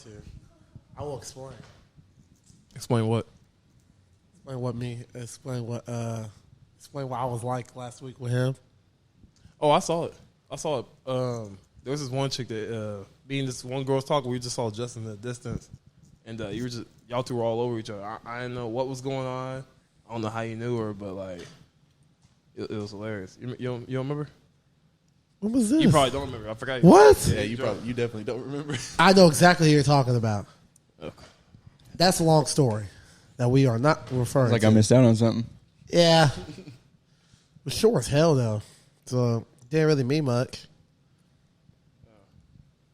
to. I will explain. Explain what? Explain what I was like last week with him. Oh, I saw it. There was this one chick that me and this one girl was talking. We just saw Justin in the distance, and y'all two were all over each other. I didn't know what was going on. I don't know how you knew her, but like it was hilarious. You don't remember? What was this? You probably don't remember. I forgot. What? Yeah, you definitely don't remember. I know exactly who you're talking about. Okay. That's a long story that we are not referring to. Like I missed out on something. Yeah. It was short as hell, though. So, didn't really mean much.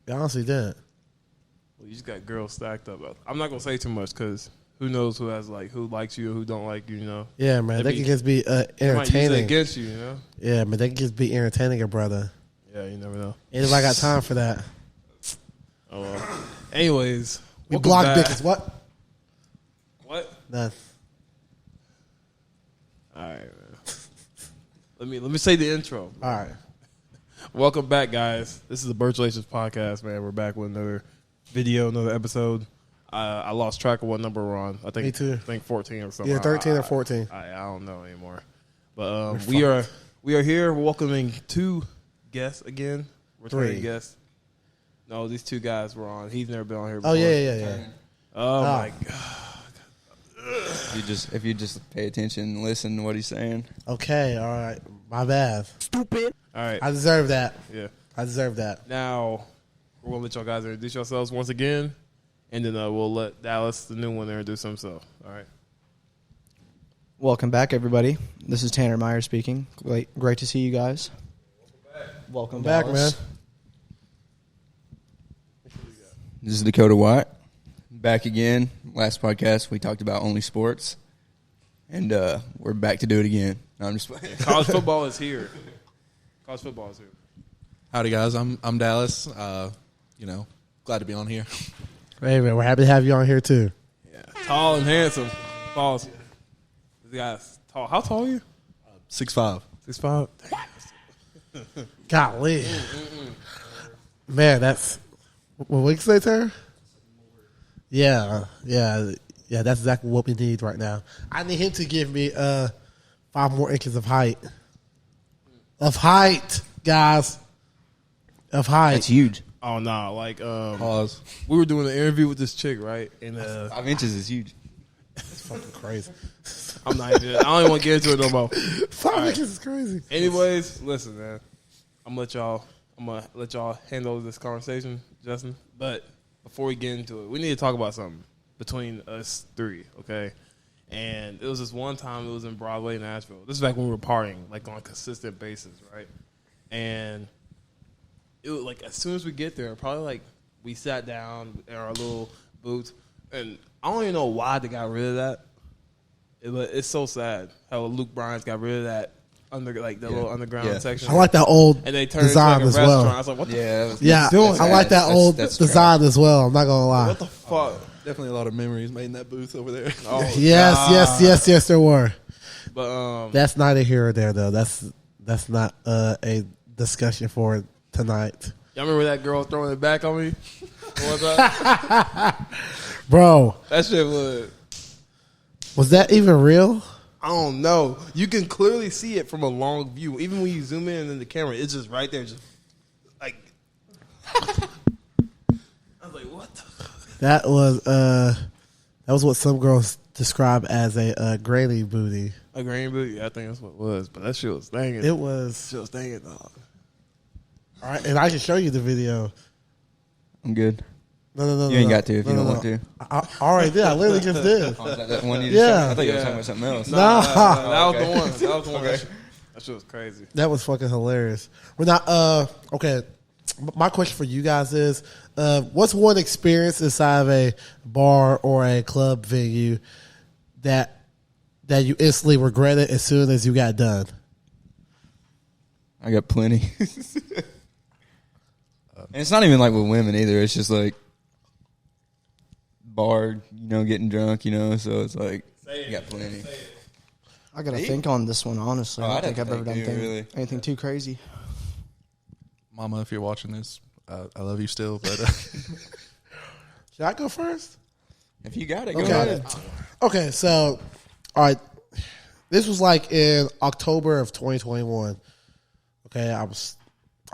It honestly didn't. Well, you just got girls stacked up. I'm not gonna say too much because who knows who likes you or who don't like you. You know. Yeah, man. They can just be They might use it entertaining. against you. You know. Yeah, man. They can just be entertaining a brother. Yeah, you never know. Anybody got time for that? Oh well. Anyways, We welcome block back. bitches. What? What? None. All right, man. Let me say the intro. All right. Welcome back, guys. This is the BURCHALATION podcast, man. We're back with another video, another episode. I lost track of what number we're on. I think Me too. I think 14 or something. Either 13 or 14. I don't know anymore. But we are here welcoming two guests again. Returning Three. guests. No, these two guys were on. He's never been on here before. Oh, yeah. Oh my god. If you just pay attention and listen to what he's saying. Okay, all right. My bad. Stupid. All right. I deserve that. Yeah. I deserve that. Now, we're going to let y'all guys introduce yourselves once again, and then we'll let Dallas, the new one, introduce himself. All right. Welcome back, everybody. This is Tanner Meyer speaking. Great to see you guys. Welcome back, man. This is Dakota White. Back again. Last podcast, we talked about only sports. And we're back to do it again. No, I'm just playing. College football is here. College football is here. Howdy, guys. I'm Dallas. Glad to be on here. Hey, man, we're happy to have you on here, too. Yeah. Tall and handsome. Pause. This guy's tall. How tall are you? 6'5". 6'5". Golly. Man, that's... What week say, Tara? Yeah, that's exactly what we need right now. I need him to give me 5 more inches of height. Of height, guys. Of height. That's huge. Oh, no. Like, Pause. we were doing an interview with this chick, right? And 5 inches is huge. That's fucking crazy. I don't even want to get into it no more. 5 inches is crazy. Anyways, listen, man. I'm gonna let y'all handle this conversation, Justin. But before we get into it, we need to talk about something between us three, okay? And it was this one time. It was in Broadway, Nashville. This is back when we were partying, like on a consistent basis, right? And it was like as soon as we get there, probably like we sat down in our little booths, and I don't even know why they got rid of that. It's so sad how Luke Bryan's got rid of that little underground section. I like that old and they turned design into like a as restaurant. well. I was like, what the Yeah, I like that old design as well. I'm not going to lie. What the fuck? Definitely a lot of memories made in that booth over there. Oh, yes, there were. But that's neither here or there, though. That's not a discussion for tonight. y'all remember that girl throwing it back on me? What was that? Bro, That shit was that even real? I don't know. You can clearly see it from a long view. Even when you zoom in the camera, it's just right there. Just like I was like, what the fuck? That was what some girls describe as a granny booty. A green booty? Yeah, I think that's what it was. But that shit was danging. It was. Shit was danging, dog. All right, and I can show you the video. I'm good. No. You ain't got to if you don't want to. I already did. I literally just did. Oh, is that one you Yeah. just I thought you were talking about something else. Nah. That was the one. That was the one. Okay. That shit was crazy. That was fucking hilarious. We're not okay. My question for you guys is, what's one experience inside of a bar or a club venue that you instantly regretted as soon as you got done? I got plenty. And it's not even like with women either. It's just like bar, getting drunk, so it's like you got plenty. I got to think on this one, honestly. I don't think I've ever done anything too crazy. Mama, if you're watching this, I love you still, but Should I go first? If you got it, go Okay. ahead. Okay, so, all right. This was like in October of 2021. Okay, I'm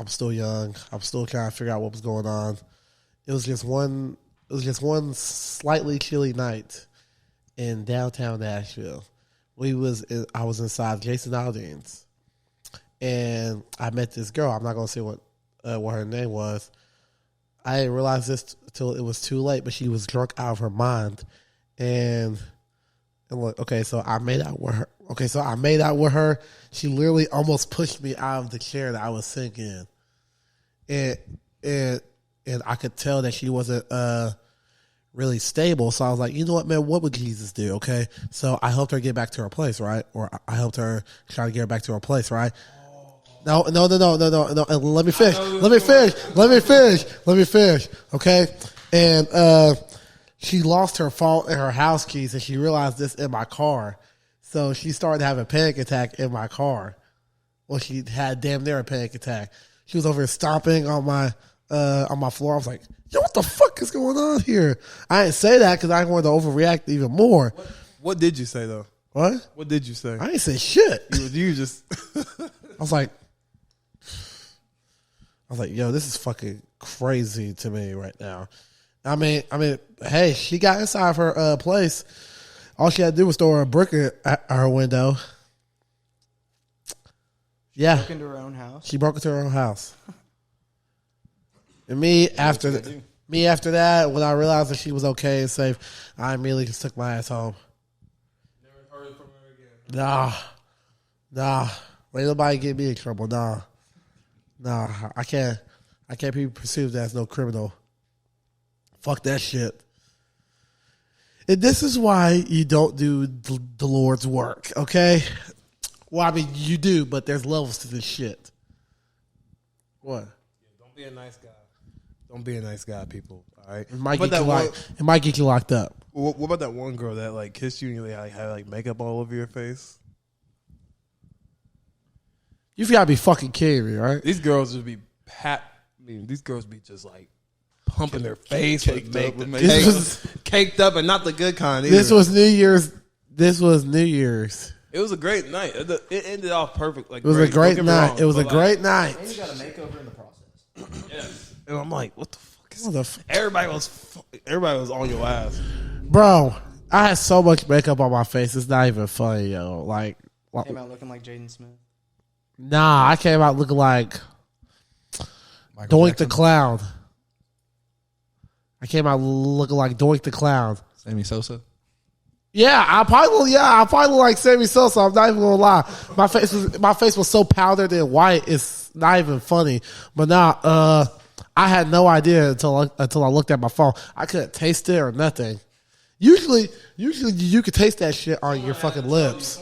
still young. I'm still trying to figure out what was going on. It was just one slightly chilly night in downtown Nashville. I was inside Jason Aldean's, and I met this girl. I'm not gonna say what her name was. I didn't realize this until it was too late, but she was drunk out of her mind. And look, okay, so I made out with her. She literally almost pushed me out of the chair that I was sitting in. And I could tell that she wasn't really stable. So I was like, you know what, man, what would Jesus do? Okay. So I helped her get back to her place, right? Or I helped her try to get her back to her place, right? No. And let me finish. Okay. And she lost her phone and her house keys, and she realized this in my car. So she started having a panic attack in my car. Well, she had damn near a panic attack. She was over here stomping on my floor. I was like, yo, what the fuck is going on here? I didn't say that because I wanted to overreact even more. What did you say though? What? What did you say? I didn't say shit. You just. I was like, yo, this is fucking crazy to me right now. I mean, hey, she got inside her place. All she had to do was throw a brick at her window. Yeah. Broke into her own house. She broke into her own house. And me after that, when I realized that she was okay and safe, I immediately just took my ass home. Never heard from her again. Nah. Ain't nobody get me in trouble. Nah. I can't be perceived as no criminal. Fuck that shit. And this is why you don't do the Lord's work, okay? Well, I mean, you do, but there's levels to this shit. What? Don't be a nice guy. Don't be a nice guy, people. All right. It might get you locked up. What about that one girl that like kissed you and you like had like makeup all over your face? You gotta be fucking kidding me, right? These girls just be these girls be just like pumping their face with makeup. Caked up and not the good kind either. This was New Year's. It was a great night. It ended off perfect. Like It was a great night. It was a great night. And you got a makeover in the process. Yes. And I'm like, what the fuck is What the f- everybody was on your ass. Bro, I had so much makeup on my face. It's not even funny, yo. Like, Came out looking like Jaden Smith. nah, I came out looking like Michael Doink Jackson, the Clown. I came out looking like Doink the Clown. Sammy Sosa. Yeah, I probably look like Sammy Sosa. I'm not even gonna lie. My face was so powdered and white. It's not even funny. But now, I had no idea until I looked at my phone. I couldn't taste it or nothing. Usually you could taste that shit on your fucking lips.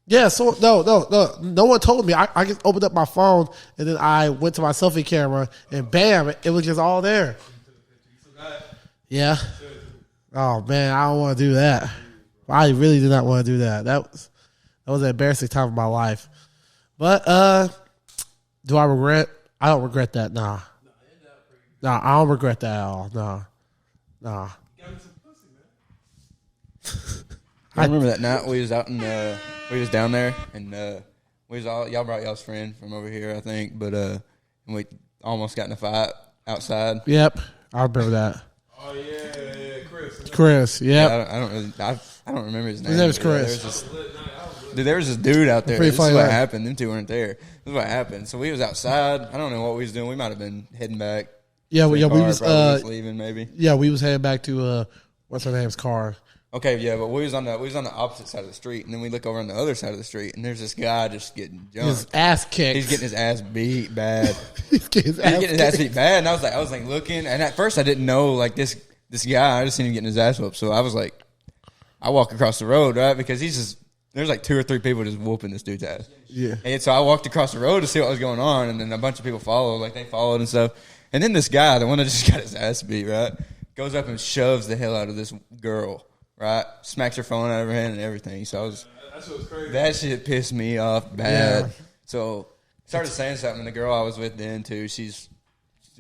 Yeah, so no one told me. I just opened up my phone and then I went to my selfie camera and bam, it was just all there. Yeah. Oh man, I don't want to do that. I really do not want to do that. That was an embarrassing time of my life. But do I regret? I don't regret that. Nah, I don't regret that at all. Nah. I remember that night we was out in we was down there and we was y'all brought y'all's friend from over here, I think, but and we almost got in a fight outside. Yep, I remember that. Oh yeah, Chris. Yep. Yeah, I don't remember his name. His name is but, Chris. There was this dude out there. Pretty This funny is what night. happened. Them two weren't there. This is what happened. So we was outside. I don't know what we was doing. We might have been heading back. Yeah, we Car, was probably just leaving maybe. yeah, we was heading back to what's her name's car. Okay, yeah, but we was on the opposite side of the street, and then we look over on the other side of the street, and there's this guy just getting jumped. His ass kicked. He's getting his ass beat bad. He's getting his He's getting his ass kicked. beat bad, and I was like looking, and at first I didn't know like this guy. I just seen him getting his ass whooped, so I was like, I walk across the road, right, because there's like 2 or 3 people just whooping this dude's ass. Yeah. And so I walked across the road to see what was going on, and then a bunch of people followed, like they followed and stuff. And then this guy, the one that just got his ass beat, right, goes up and shoves the hell out of this girl, right, smacks her phone out of her hand and everything. So that shit pissed me off bad. Yeah. So started saying something, and the girl I was with then too, she's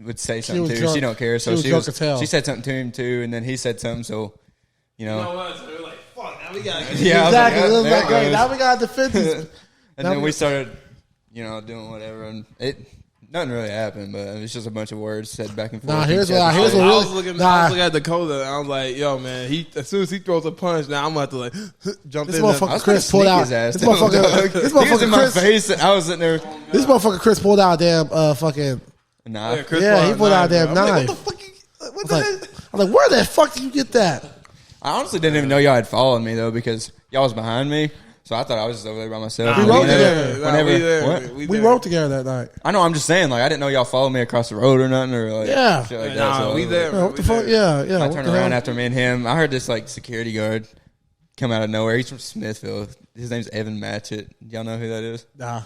would say something was too. drunk. She don't care, so She was drunk as hell. she said something to him too, and then he said something. So You know what? So they're like, fuck, now we gotta get yeah, I was Exactly. like, It was there like, it hey, goes. now we gotta defend this. And Now then we- we started, doing whatever, and nothing really happened, but it was just a bunch of words said back and forth. Nah, here's Each other. what I was really- looking nah. at Dakota, and I was like, yo, man, as soon as he throws a punch, now I'm about to like jump This in. motherfucker I was Chris trying to pulled sneak out. his ass. This down, motherfucker. dog. This He was in my motherfucker Chris. face. And I was sitting there. This motherfucker Chris pulled out a damn fucking. Nah, Yeah, Chris Yeah, he pulled out a bro. damn I'm like, knife. what the fuck? What I was the like, heck? I'm like, where the fuck did you get that? I honestly didn't even know y'all had followed me though, because y'all was behind me. So I thought I was just over there by myself. We And rode whenever- together. Whenever, we there. what? We there. rode together that night. I know. I'm just saying. Like I didn't know y'all followed me across the road or nothing or like Yeah. shit like that. Nah, So we there. Bro, what the fuck? Yeah, yeah. I what turned the around hell? after me and him. I heard this like security guard come out of nowhere. He's from Smithfield. His name's Evan Matchett. Y'all know who that is? Nah.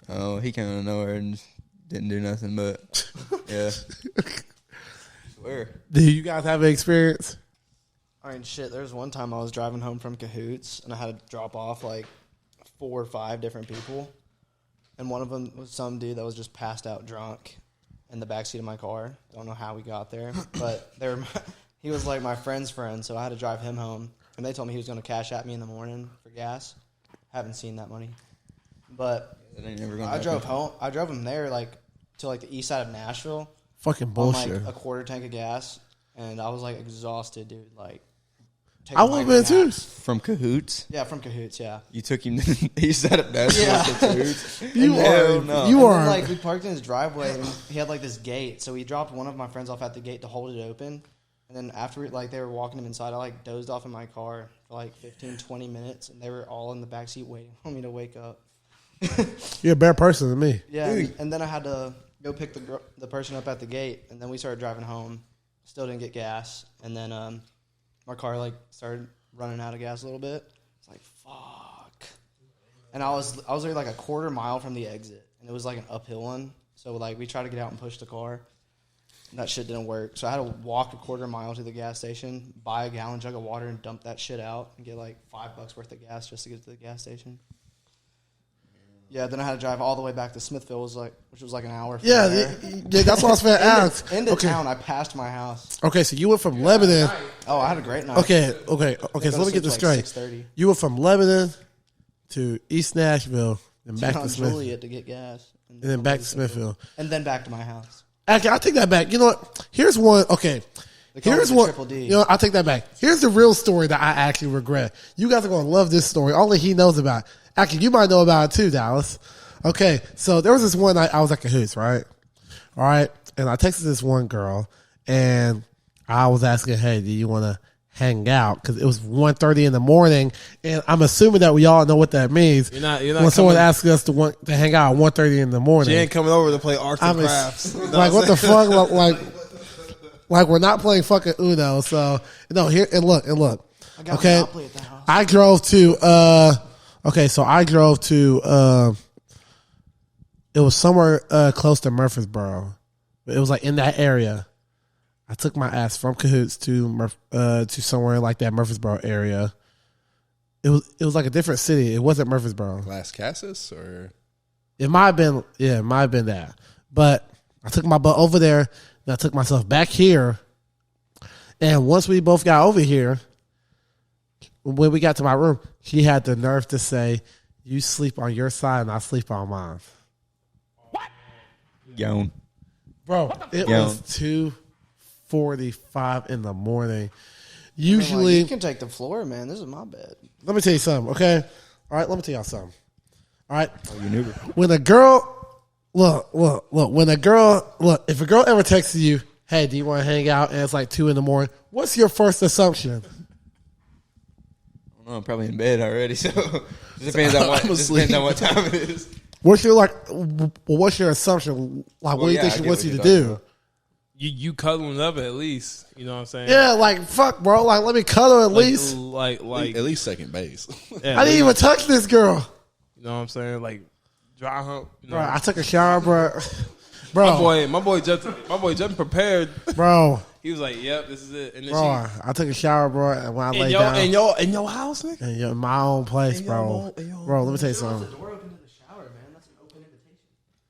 Oh, he came out of nowhere and just didn't do nothing. But yeah, swear. Do you guys have an experience? I mean, shit. There was one time I was driving home from Cahoots, and I had to drop off like 4 or 5 different people, and one of them was some dude that was just passed out drunk in the backseat of my car. Don't know how we got there, but he was like my friend's friend, so I had to drive him home. And they told me he was going to cash at me in the morning for gas. Haven't seen that money, but That ain't never gonna I happen. drove home. I drove him there like to like the east side of Nashville Fucking on bullshit. like a quarter tank of gas, and I was like exhausted, dude. Like I would have been too. From Cahoots. Yeah, from Cahoots. Yeah. You took him to the east side of Nashville Yeah. for Cahoots. You Hell are. no. You And are. then, like we parked in his driveway, and he had like this gate. So he dropped one of my friends off at the gate to hold it open. And then after like they were walking him inside, I like dozed off in my car for like 15, 20 minutes, and they were all in the backseat waiting for me to wake up. You're a better person than me. Yeah, and then I had to go pick the person up at the gate, and then we started driving home. Still didn't get gas, and then my car like started running out of gas a little bit. It's like fuck, and I was there like a quarter mile from the exit, and it was like an uphill one. So like we tried to get out and push the car. And that shit didn't work, so I had to walk a quarter mile to the gas station, buy a gallon jug of water, and dump that shit out, and get like $5 worth of gas just to get to the gas station. Yeah, then I had to drive all the way back to Smithville, which was like an hour. From Yeah, there. yeah, that's what I was going to ask. Into Okay. town, I passed my house. Okay, so you went from Lebanon. Oh, I had a great night. Okay. So Go let to me sleep get this till, like, straight. 6:30. You went from Lebanon to East Nashville, and back on to Smithville, Juliet to get gas, and then back to Smithville. and then back to my house. Actually, I'll take that back. You know what? Here's one. Okay. They call Here's me the what. Triple D. You know, I'll take that back. Here's the real story that I actually regret. You guys are going to love this story. Only he knows about. Actually, you might know about it too, Dallas. Okay. So there was this one night I was at Cahoots, right? All right. And I texted this one girl, and I was asking, hey, do you want to hang out? Because it was 1:30 in the morning, and I'm assuming that we all know what that means. You're not when someone coming- asks us to hang out at 1:30 in the morning. She ain't coming over to play arts and I'm crafts. You know like, what the I'm saying? fuck? Like we're not playing fucking Uno. So no, here and look. I got Okay, Monopoly at the house. I drove to. Okay, so I drove to. It was somewhere close to Murfreesboro. It was like in that area. I took my ass from Cahoots to somewhere like that Murfreesboro area. It was like a different city. It wasn't Murfreesboro. Las Casas or It might have been, yeah, it might have been that. But I took my butt over there, and I took myself back here. And once we both got over here, when we got to my room, she had the nerve to say, you sleep on your side and I sleep on mine. Young. Bro, it Yeah. was 2:45 in the morning. I'm like, Usually, you can take the floor, man. This is my bed. let me tell you something, okay? All right, let me tell y'all something. All right. You knew. When a girl, look, if a girl ever texts you, hey, do you want to hang out? And it's like 2 a.m, what's your first assumption? I don't know, I'm probably in bed already, so it depends on what, time it is. What's your assumption? Like, what do you yeah, think I she get wants what you to you're do? talking about. You cuddling up at least. You know what I'm saying? Yeah, like, fuck, bro. Like, let me cuddle at least. Like at least second base. yeah, I didn't even touch this girl. You know what I'm saying? Like dry hump. You know? Bro, I took a shower, bro. Bro, my boy just prepared. bro, He was like, "Yep, this is it." And then bro. I took a shower, bro, and when I she lay in down. your house, nigga. In my own place, bro. Bro, let me tell you something. Door open to the shower, man. That's an open invitation.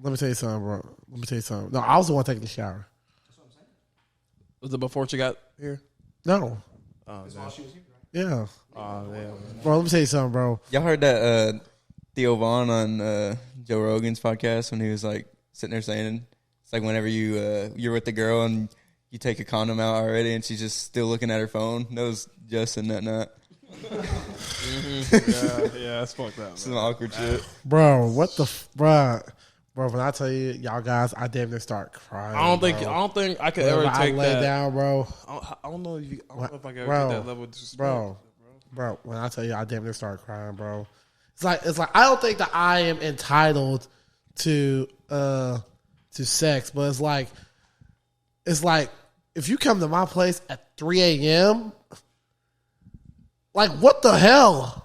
Let me tell you something, bro. Let me tell you something. No, I was the one taking the shower. Was it before she got here? No. Oh, Yeah. yeah. Bro, let me tell you something, bro. Y'all heard that Theo Vaughn on Joe Rogan's podcast when he was like sitting there saying it's like whenever you're with the girl and you take a condom out already and she's just still looking at her phone. That was Justin that night. Yeah, that's fucked up. Some awkward shit. Bro, what the bro? Bro, when I tell you, y'all guys, I damn near start crying. I don't think I could ever I take lay that. down, bro. I don't know if I could ever Bro, get that level of disrespect. Bro, when I tell you, I damn near start crying, bro. It's like I don't think that I am entitled to sex, but it's like if you come to my place at 3 a.m., like what the hell?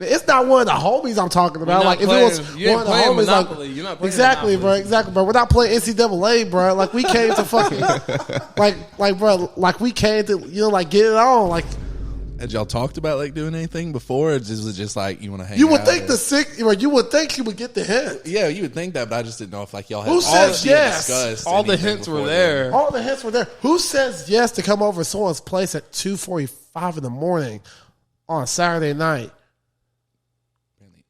It's not one of the homies I'm talking about. Like if it was one of the homies, Monopoly. like You're not playing exactly, Monopoly. bro, exactly, bro. We're not playing NCAA, bro. Like we came to fucking, bro, like we came to like get it on, like. Had y'all talked about like doing anything before? Or was it just like you want to hang? You would out think or- you would think he would get the hint. Yeah, you would think that, but I just didn't know if like y'all had Who says yes? discussed All the anything hints were before there. then. All the hints were there. Who says yes to come over to someone's place at 2:45 in the morning on a Saturday night?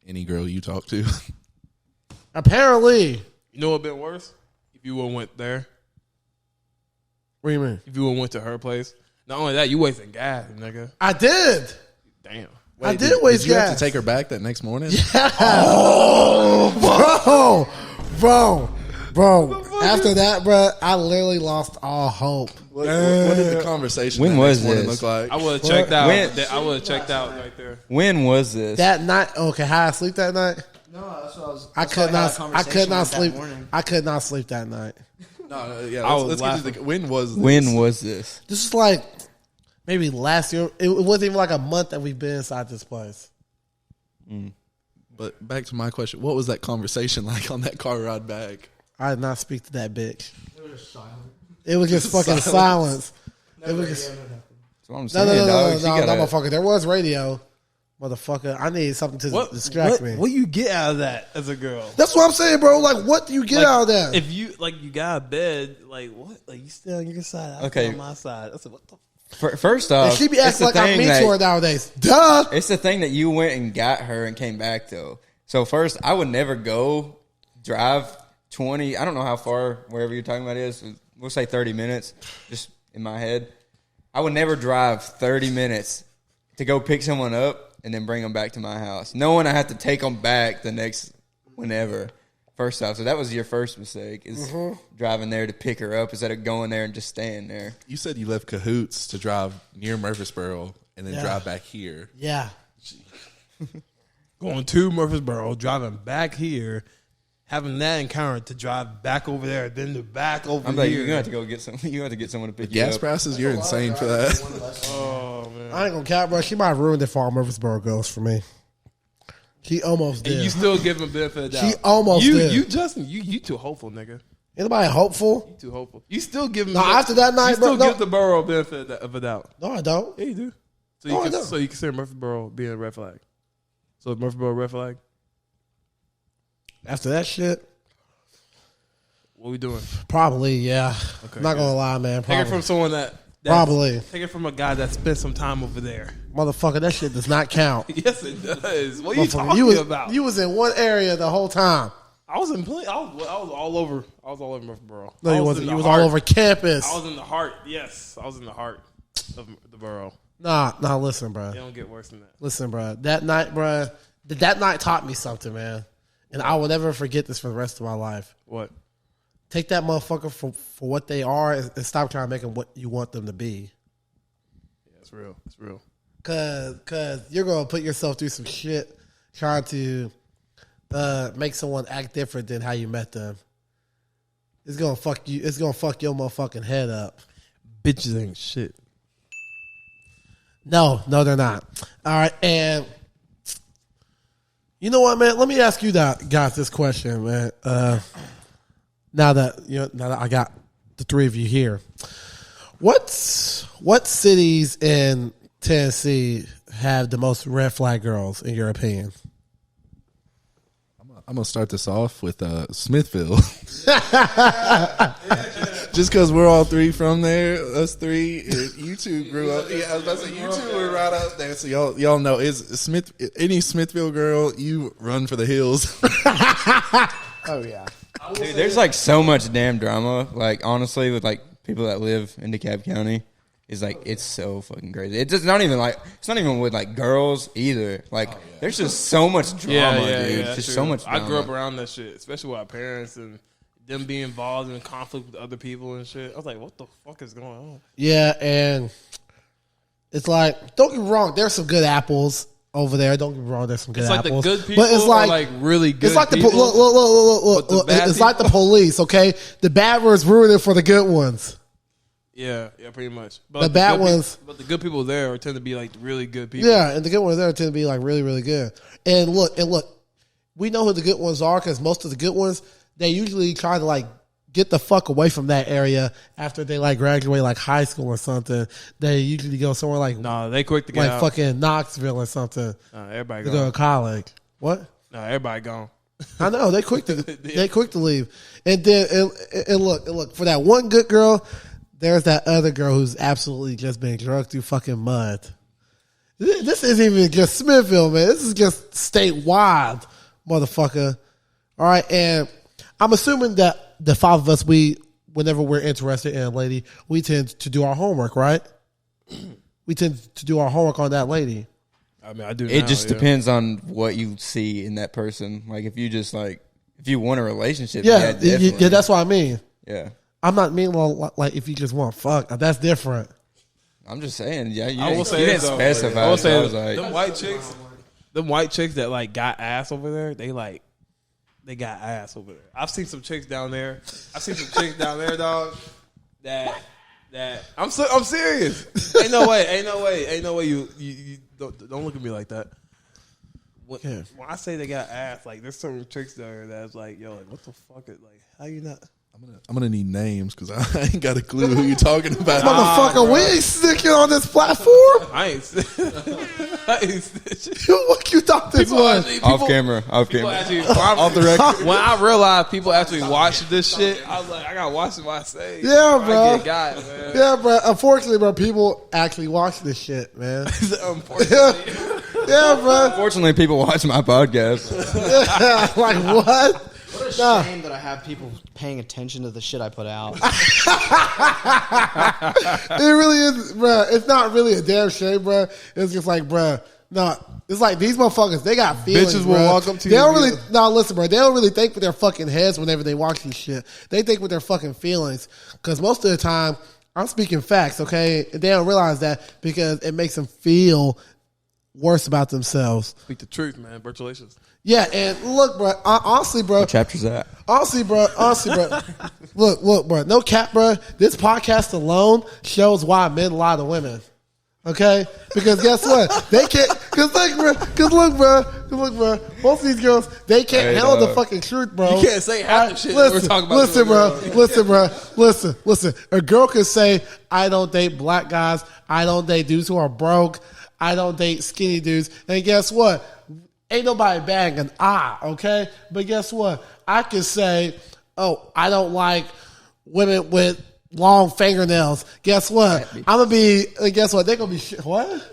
Any girl you talk to. Apparently. You know what would have been worse? If you would have went there. What do you mean? If you would have went to her place. Not only that, you wasting gas, nigga. I did. Damn. I did waste Did you have gas. to take her back that next morning? Bro. After that, bro, I literally lost all hope. What did the conversation When that was next morning this? look like? I would have checked out. When- I would have checked out right there. When was this? That night, okay, how I sleep that night? No, that's what I was. I that's why could had a not. I conversation could not with that sleep. morning. I could not sleep that night. No, yeah. I was Let's get to laughing. the. When was this? When was this? This is like maybe last year. It wasn't even like a month that we've been inside this place. But back to my question, what was that conversation like on that car ride back? I did not speak to that bitch. It was just fucking silence. It was just That's what I'm no, saying, no, no, dog. no, She no, gotta- no, motherfucker. There was radio, motherfucker. I need something to distract me. What you get out of that as a girl? That's what I'm saying, bro. Like, what do you get Like, out of that? If you you got a bed, like what? Like you still on your side? I Okay. on my side. I said, what the? First And off, she be it's acting the like I'm thing that- mentor nowadays. Duh. It's the thing that you went and got her and came back though. So first, I would never go drive 20. I don't know how far wherever you're talking about is. We'll say 30 minutes, just in my head. I would never drive 30 minutes to go pick someone up and then bring them back to my house, knowing I have to take them back the next whenever. First off, so that was your first mistake is driving there to pick her up instead of going there and just staying there. You said you left Cahoots to drive near Murfreesboro and then Yeah. drive back here. Yeah. Going to Murfreesboro, driving back here, having that encounter to drive back over there, then to back over I'm like, here. you're gonna have to go get some. You have to get someone to pick you Gas up. prices, you're insane for that. Oh man! I ain't gonna cap, bro. She might have ruined it for all Murfreesboro girls for me. She almost And did. you still give him benefit of the doubt. She almost you, did. You Justin, you too hopeful, nigga. Anybody hopeful? You too hopeful. You still give him. No, after that night, you still bro, no. give the borough benefit of a doubt. No, I don't. Yeah, you do. So No, I you don't. so you consider Murfreesboro being a red flag. So is Murfreesboro a red flag? After that shit, What we doing? probably, yeah. Okay, Not good. gonna lie, man. Take Probably. it from someone that's Probably. Take it from a guy that spent some time over there. Motherfucker, that shit does not count. Yes, it does. What are you Motherfucker, talking was, about? You was in one area the whole time. I was in play. I was all over. I was all over Murfreesboro. No, I you was wasn't. in You the was heart. all over campus. I was in the heart. Yes, I was in the heart of the borough. Nah, listen, bro. It don't get worse than that. Listen, bro. That night, bro, that night taught me something, man. And I will never forget this for the rest of my life. What? Take that motherfucker for what they are and stop trying to make them what you want them to be. Yeah, it's real. It's real. Cause you're gonna put yourself through some shit trying to make someone act different than how you met them. It's gonna fuck you. It's gonna fuck your motherfucking head up. Bitches ain't shit. No, they're not. All right, and you know what, man? Let me ask you guys this question, man. Now that I got the three of you here, what cities in Tennessee have the most red flag girls in your opinion? I'm gonna start this off with Smithville. Just because we're all three from there, us three, and you two grew up. Yeah, I was about to say you two were right up there, so y'all know any Smithville girl, you run for the hills. Oh yeah. Dude, there's like so much damn drama. Like honestly, with like people that live in DeKalb County, is like it's so fucking crazy. It's not even with like girls either. Like there's just so much drama, dude. Just true. so much drama. I grew up around that shit, especially with our parents and them being involved in conflict with other people and shit. I was like, what the fuck is going on? Yeah, and it's like, don't get me wrong, there's some good apples over there. Don't get me wrong, there's some good It's like apples. the good people but it's are like really good It's like people. look. bad It's like the police, okay? The bad ones ruin it for the good ones. Yeah, pretty much. But The bad good ones- but the good people there tend to be like really good people. Yeah, and the good ones there tend to be like really, really good. And look, we know who the good ones are because most of the good ones, they usually try to like get the fuck away from that area after they like graduate like high school or something. They usually go somewhere like No, they quick to get like out. fucking Knoxville or something Everybody to go to gone. college. What? No, everybody gone. I know they quick to leave. And then and look for that one good girl. There's that other girl who's absolutely just been drugged through fucking mud. This isn't even just Smithville, man. This is just statewide, motherfucker. All right, and I'm assuming that the five of us, whenever we're interested in a lady, we tend to do our homework, right? We tend to do our homework on that lady. I mean, I do. It now, just yeah. depends on what you see in that person. Like if you want a relationship, Yeah, definitely. that's what I mean. Yeah. I'm not meaning like if you just want to fuck. That's different. I'm just saying, you I will say didn't this, though. specify. I will so say I was this. like, them white chicks that like got ass over there, they got ass over there. I've seen some chicks down there. Dog. That I'm serious. Ain't no way. You don't look at me like that. When I say they got ass, like there's some chicks there that's like, yo, like what the fuck? Like how you not? I'm gonna need names because I ain't got a clue who you're talking about. Motherfucker, we ain't sticking on this platform. I ain't snitching. What you thought this was? off camera. People actually, Off the record. when I realized people actually watch this shit, I was like, I gotta watch what I say. Yeah, bro. I get got, man. Yeah, bro. Unfortunately, bro, people actually watch this shit, man. Unfortunately. Yeah, bro. Unfortunately, people watch my podcast. Like what? What a shame that I have people paying attention to the shit I put out. It really is, bro. It's not really a damn shame, bro. It's just like, bro. No, it's like these motherfuckers. They got feelings. Bitches will bruh. walk up to They you don't and really. be No, listen, bro. They don't really think with their fucking heads whenever they watch this shit. They think with their fucking feelings. Because most of the time, I'm speaking facts. Okay, they don't realize that because it makes them feel worse about themselves. Speak the truth, man. BURCHALATION. Yeah, and look, bro. Honestly, bro. What chapter's that? Honestly, bro. Look, bro. No cap, bro. This podcast alone shows why men lie to women. Okay, because guess what? They can't. Cause look, bro. Most of these girls, they can't handle the fucking truth, bro. You can't say half the shit that we're talking about. Listen, bro. Listen. A girl could say, "I don't date black guys. I don't date dudes who are broke. I don't date skinny dudes." And guess what? Ain't nobody batting an eye, okay? But guess what? I could say, "Oh, I don't like women with long fingernails." Guess what? I'm gonna be. Guess what? They're gonna be what?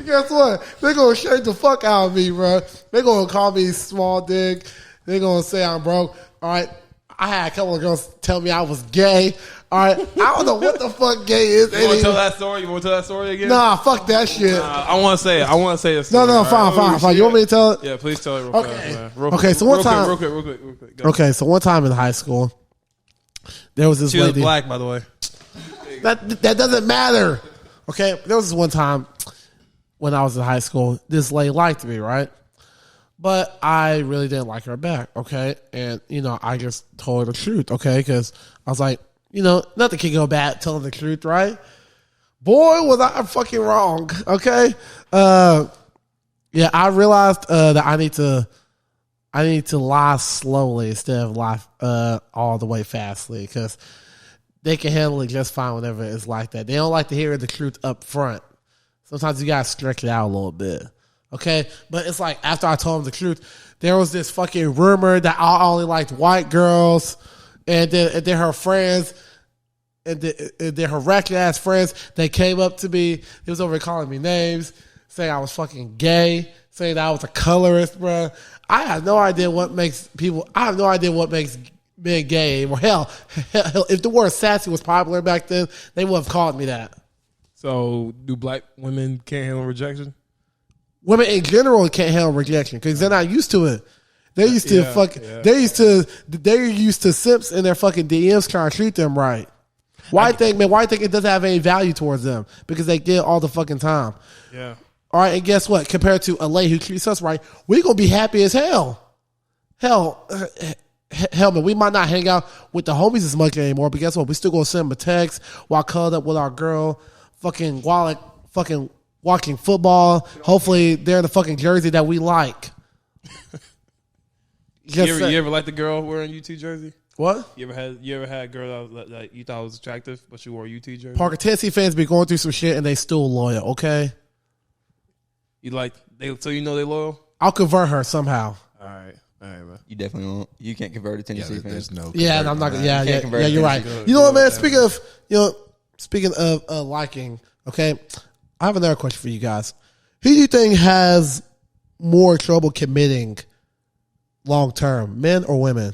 Guess what? They're gonna shake the fuck out of me, bro. They're gonna call me small dick. They're gonna say I'm broke. All right. I had a couple of girls tell me I was gay. All right. I don't know what the fuck gay is. You want to tell that story? You want to tell that story again? Nah, fuck that shit. I want to say this. No, fine. You want me to tell it? Yeah, please tell it real Okay. fast, man. Real Okay, quick, so one time- real quick. Go. Okay, so one time in high school, there was this She was lady. black, by the way. That doesn't matter. Okay, there was this one time when I was in high school. This lady liked me, right? But I really didn't like her back. Okay, and I just told her the truth. Okay, because I was like, nothing can go bad telling the truth, right? Boy, was I fucking wrong. Okay, yeah, I realized that I need to lie slowly instead of lie all the way fastly because they can handle it just fine whenever it's like that. They don't like to hear the truth up front. Sometimes you gotta stretch it out a little bit. Okay? But it's like after I told them the truth, there was this fucking rumor that I only liked white girls, and then her friends, and then her ratchet ass friends, they came up to me. They was over calling me names, saying I was fucking gay, saying that I was a colorist, bro. I have no idea what makes men gay. Well, hell, if the word sassy was popular back then, they would have called me that. So, do black women can't handle rejection? Women in general can't handle rejection because they're not used to it. They're used to they're used to simps in their fucking DMs trying to treat them right. Why think it doesn't have any value towards them? Because they get all the fucking time. Yeah. All right, and guess what? Compared to a lady who treats us right, we gonna be happy as hell. Hell, man, we might not hang out with the homies as much anymore, but guess what? We still gonna send them a text while cuddled up with our girl, fucking watching football. Hopefully, they're in the fucking jersey that we like. You ever liked the girl wearing UT jersey? What? You ever had a girl that you thought was attractive, but she wore a UT jersey? Parker, Tennessee fans be going through some shit and they still loyal. Okay, So you know they loyal? I'll convert her somehow. All right, man. You definitely won't. You can't convert a Tennessee fan. There's no. Yeah, and I'm not. Yeah, You can't convert you're right. Tennessee. You know what, man? Speaking of liking, okay, I have another question for you guys. Who do you think has more trouble committing long term, men or women?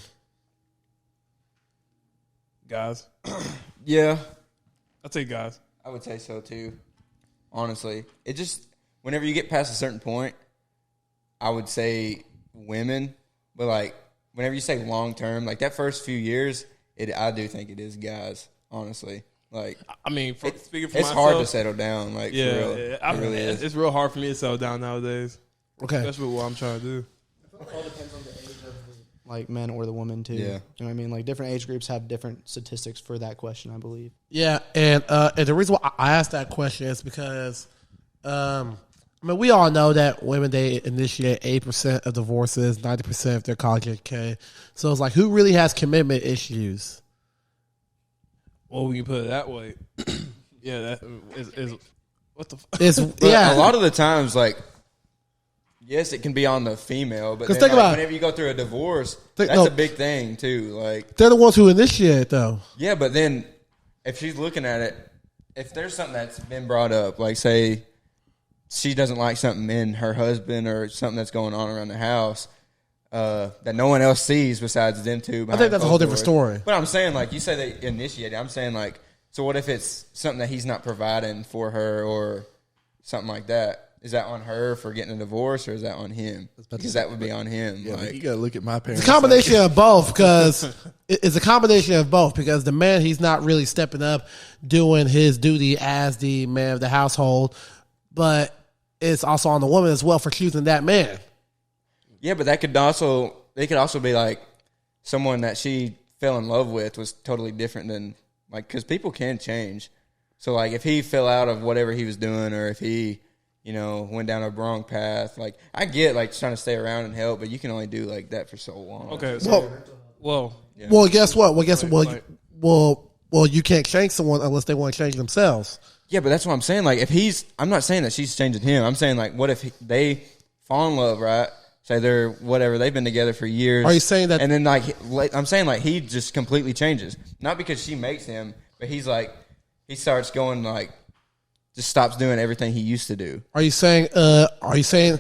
Guys. Yeah, I'll take guys. I would say so too. Honestly, it just whenever you get past a certain point, I would say women. But like whenever you say long term, like that first few years, I do think it is guys. Honestly, like I mean, speaking for it's myself, hard to settle down. Like yeah, for real. It really is. It's real hard for me to settle down nowadays, Okay, especially with what I'm trying to do. It all depends on the age of the like men or the woman too. Yeah. You know what I mean? Like different age groups have different statistics for that question, I believe. yeah, and the reason why I asked that question is because, I mean, we all know that women they initiate 8% of divorces, 90% of their college education. So it's like, who really has commitment issues? Well, we can put it that way. Yeah, that is what the fuck? It's But yeah, a lot of the times, like, yes, it can be on the female, but 'Cause then, think about it. whenever you go through a divorce, Think- that's no. a big thing too. Like, they're the ones who initiate though. yeah, but then if she's looking at it, if there's something that's been brought up, like say she doesn't like something in her husband or something that's going on around the house that no one else sees besides them two. I think that's a whole different story. But I'm saying, like, you say they initiate it. I'm saying, like, so what if it's something that he's not providing for her or something like that? Is that on her for getting a divorce, or is that on him? Because that would be on him. Yeah, like, you gotta look at my parents. It's a combination of both because it's a combination of both because the man, he's not really stepping up doing his duty as the man of the household, but it's also on the woman as well for choosing that man. yeah, but they could also be like someone that she fell in love with was totally different than, like, because people can change. So, like, if he fell out of whatever he was doing, or if he, went down a wrong path, like, I get, like, trying to stay around and help, but you can only do, like, that for so long. Okay, so well, Well, guess what? Well, you can't change someone unless they want to change themselves. Yeah, but that's what I'm saying. Like, I'm not saying that she's changing him. I'm saying, like, what if they fall in love, right? Say they're whatever, they've been together for years. Are you saying that? And then, like, I'm saying, like, he just completely changes. Not because she makes him, but he's like, he starts going, like, just stops doing everything he used to do. Are you saying? Yeah, Yeah,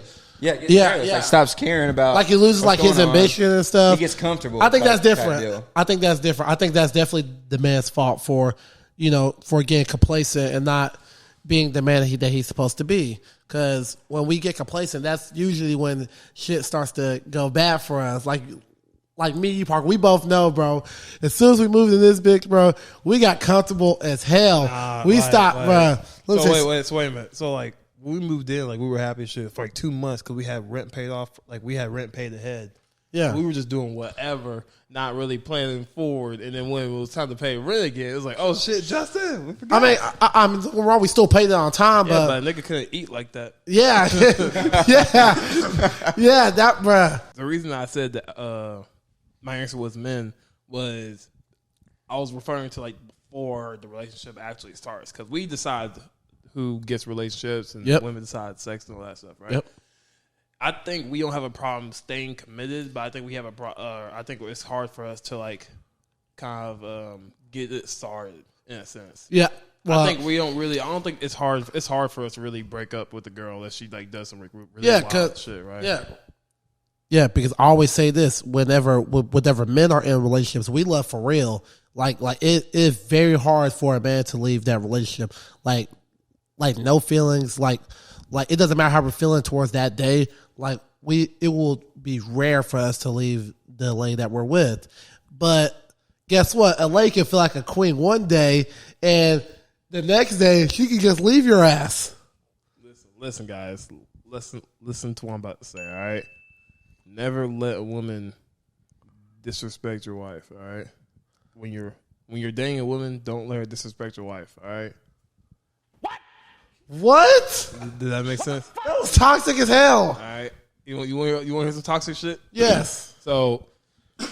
yeah. yeah. Like, stops caring about, Like he loses what's like his going on. ambition and stuff. He gets comfortable. I think that's type different. deal. I think that's different. I think that's definitely the man's fault for getting complacent and not being the man that he's supposed to be. Because when we get complacent, that's usually when shit starts to go bad for us. Like me, you, Parker, we both know, bro. As soon as we moved in this bitch, bro, we got comfortable as hell. We stopped, bro. So wait a minute. So like when we moved in, like we were happy as shit for like 2 months because we had rent paid off. Like we had rent paid ahead. Yeah. We were just doing whatever, not really planning forward. And then when it was time to pay rent again, it was like, oh shit, Justin, we forgot. I mean, I'm wrong. We still paid it on time, yeah, but but nigga couldn't eat like that. yeah, yeah, that, bruh. The reason I said that my answer was men was I was referring to like before the relationship actually starts because we decide who gets relationships and Yep. women decide sex and all that stuff, right? Yep. I think we don't have a problem staying committed, but I think we have I think it's hard for us to like kind of get it started in a sense. Yeah. Well, I think we don't really. I don't think it's hard. It's hard for us to really break up with a girl unless she like does some really wild shit, right? Yeah. Yeah, because I always say this whenever men are in relationships, we love for real. Like it is very hard for a man to leave that relationship. Like no feelings. Like it doesn't matter how we're feeling towards that day. Like it will be rare for us to leave the lady that we're with. But guess what? A lady can feel like a queen one day, and the next day she can just leave your ass. Listen, guys. Listen to what I'm about to say. All right. Never let a woman disrespect your wife. All right. When you're dating a woman, don't let her disrespect your wife. All right. What? Did that make sense? That was toxic as hell. All right. You want to hear some toxic shit? Yes. So, all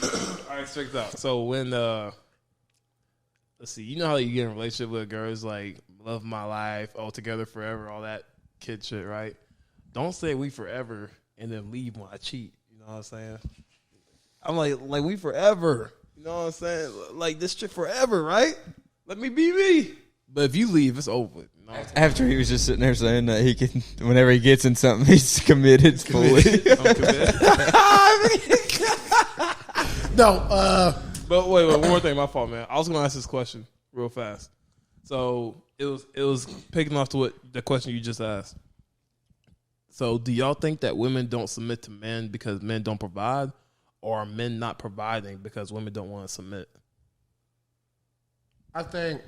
right, check it out. So when let's see, you know how you get in a relationship with a girl, it's like love my life, all together forever, all that kid shit, right? Don't say we forever and then leave when I cheat. You know what I'm saying? I'm like we forever. You know what I'm saying? Like this shit forever, right? Let me be me. But if you leave, it's over. You know what I'm saying? After he was just sitting there saying that he can, whenever he gets in something, he's committed fully. I'm committed. No. But wait, one more thing. My fault, man. I was gonna ask this question real fast. So it was picking off to what the question you just asked. So do y'all think that women don't submit to men because men don't provide, or are men not providing because women don't want to submit? I think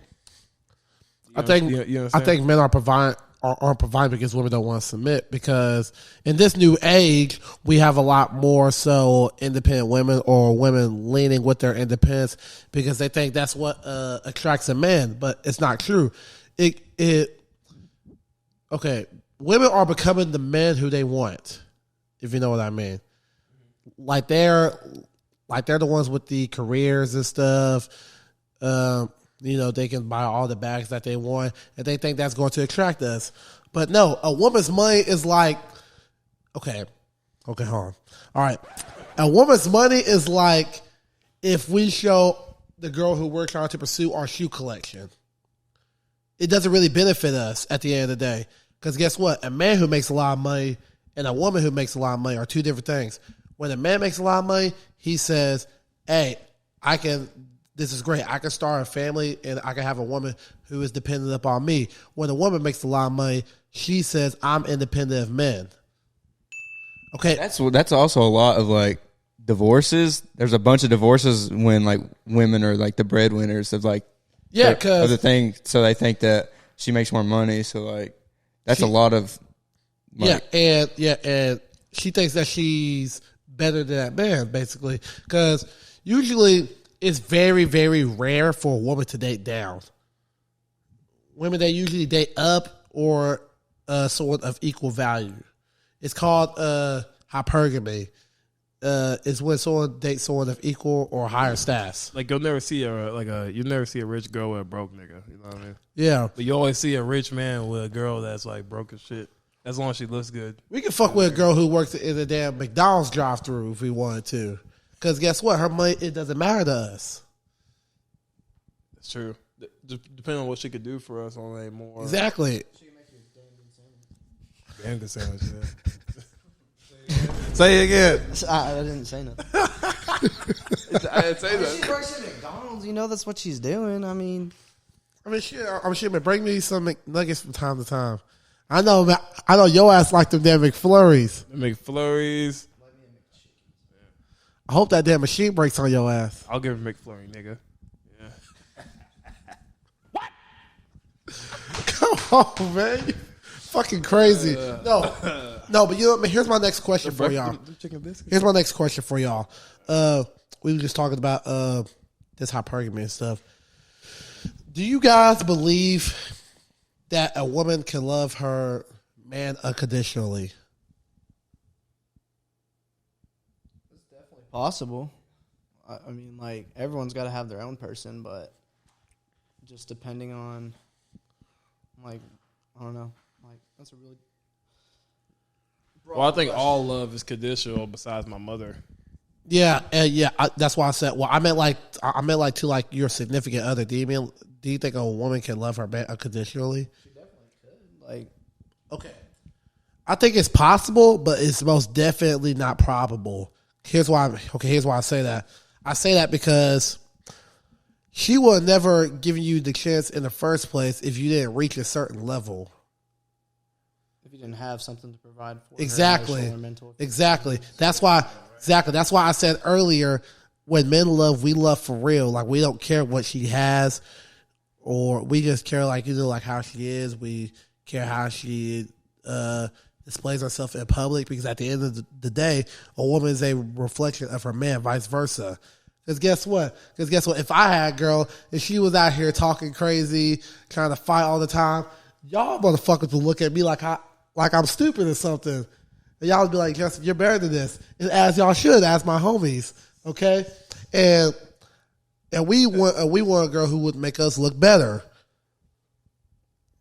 You I think men aren't providing because women don't want to submit, because in this new age we have a lot more so independent women or women leaning with their independence because they think that's what attracts a man, but it's not true. Okay, women are becoming the men who they want, if you know what I mean. Like they're the ones with the careers and stuff. You know, they can buy all the bags that they want, and they think that's going to attract us. But no, a woman's money is like, okay, hold on. All right. A woman's money is like if we show the girl who we're trying to pursue our shoe collection. It doesn't really benefit us at the end of the day. Because guess what? A man who makes a lot of money and a woman who makes a lot of money are two different things. When a man makes a lot of money, he says, hey, this is great. I can start a family and I can have a woman who is dependent upon me. When a woman makes a lot of money, she says, I'm independent of men. Okay. That's also a lot of like divorces. There's a bunch of divorces when like women are like the breadwinners of like of the thing. So they think that she makes more money. So like that's a lot of like, and she thinks that she's better than that man, basically. Because usually it's very, very rare for a woman to date down. Women, they usually date up or someone of equal value. It's called hypergamy. It's when someone dates someone of equal or higher status. Like you'll never see a rich girl with a broke nigga. You know what I mean? Yeah. But you always see a rich man with a girl that's like broke as shit. As long as she looks good. We can fuck with a girl who works in the damn McDonald's drive-thru if we wanted to. Because guess what? Her money, it doesn't matter to us. That's true. Depending on what she could do for us on a more... Exactly. She can make you a damn good sandwich. Damn good sandwich, yeah. Say it again. I didn't say nothing. I didn't say She that. works at McDonald's. You know that's what she's doing. I mean, shit, man, bring me some McNuggets from time to time. I know your ass like them damn McFlurries. McFlurries. I hope that damn machine breaks on your ass. I'll give her McFlurry, nigga. Yeah. Come on, man. You fucking crazy. No, but you know what? Here's my next question for y'all. Chicken biscuits. Here's my next question for y'all. We were just talking about this hypergamy and stuff. Do you guys believe that a woman can love her man unconditionally? it's definitely possible. I mean, like everyone's got to have their own person, but just depending on, like, I don't know, like that's a really Well, I think all love is conditional besides my mother. Yeah, that's why I said. Well, I meant like to like your significant other. Do you think a woman can love her man unconditionally? She definitely could. Like, okay, I think it's possible, but it's most definitely not probable. Here's why I say that. I say that because she would have never given you the chance in the first place if you didn't reach a certain level. if you didn't have something to provide for Exactly. her emotional or mental. Exactly. That's why I said earlier, when men love, we love for real. Like, we don't care what she has, or we just care, like, like how she is. We care how she displays herself in public, because at the end of the day, a woman is a reflection of her man, vice versa. Because guess what? If I had a girl and she was out here talking crazy, trying to fight all the time, y'all motherfuckers would look at me like I'm stupid or something. And y'all would be like, Justin, you're better than this. And as y'all should, as my homies. Okay? And we want a girl who would make us look better.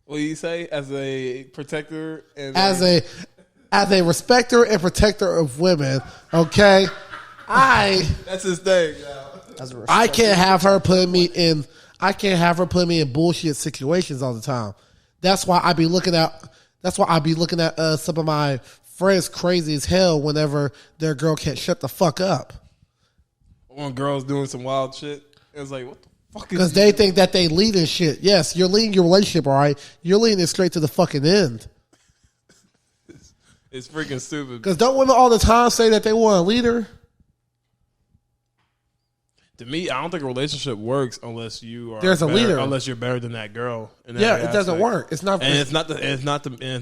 What do you say? As a protector and As a respecter and protector of women, okay? that's his thing. I can't have her put me in bullshit situations all the time. That's why I be looking at some of my friends crazy as hell whenever their girl can't shut the fuck up. When girls doing some wild shit, it was like, what the fuck is Because they think that they lead in shit. Yes, you're leading your relationship, all right? You're leading it straight to the fucking end. It's freaking stupid. Because don't women all the time say that they want a leader? To me, I don't think a relationship works unless you are There's a better, leader. unless you're better than that girl. In that Yeah, it doesn't aspect. work. It's not. And it's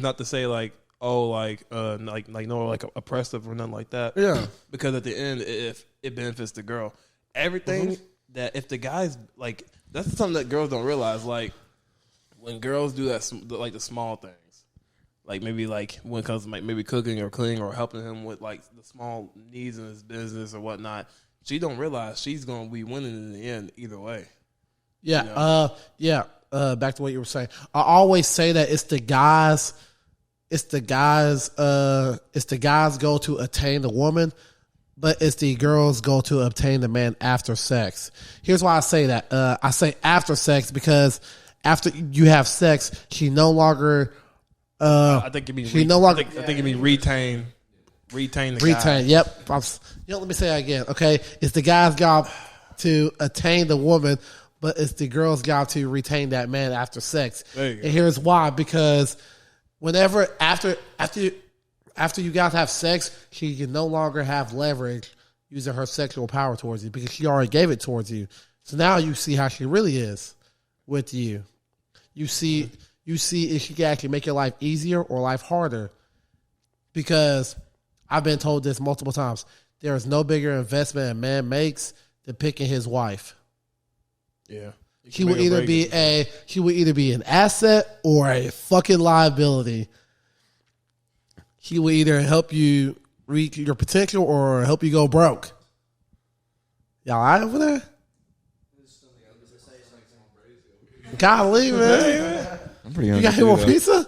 not to say like, oh, like oppressive or nothing like that. Yeah. Because at the end, if it benefits the girl, everything that if the guys like, that's something that girls don't realize. Like when girls do that, like the small things, like maybe like when it comes to like maybe cooking or cleaning or helping him with like the small needs in his business or whatnot. She don't realize she's going to be winning in the end either way. Yeah, back to what you were saying. I always say that it's the guys' goal to attain the woman, but it's the girls' goal to obtain the man after sex. Here's why I say that. I say after sex because after you have sex, she no longer. I think it means I think it means retain the guy. Yep. Let me say that again. Okay, it's the guy's job to attain the woman, but it's the girl's job to retain that man after sex. There you go. And here's why: because whenever after you guys have sex, she can no longer have leverage using her sexual power towards you because she already gave it towards you. So now you see how she really is with you. You see if she can actually make your life easier or life harder. Because I've been told this multiple times. There is no bigger investment a man makes than picking his wife. Yeah. She will either be an asset or a fucking liability. She will either help you reach your potential or help you go broke. Y'all all right over there? Golly, man. I'm pretty You got any more pizza?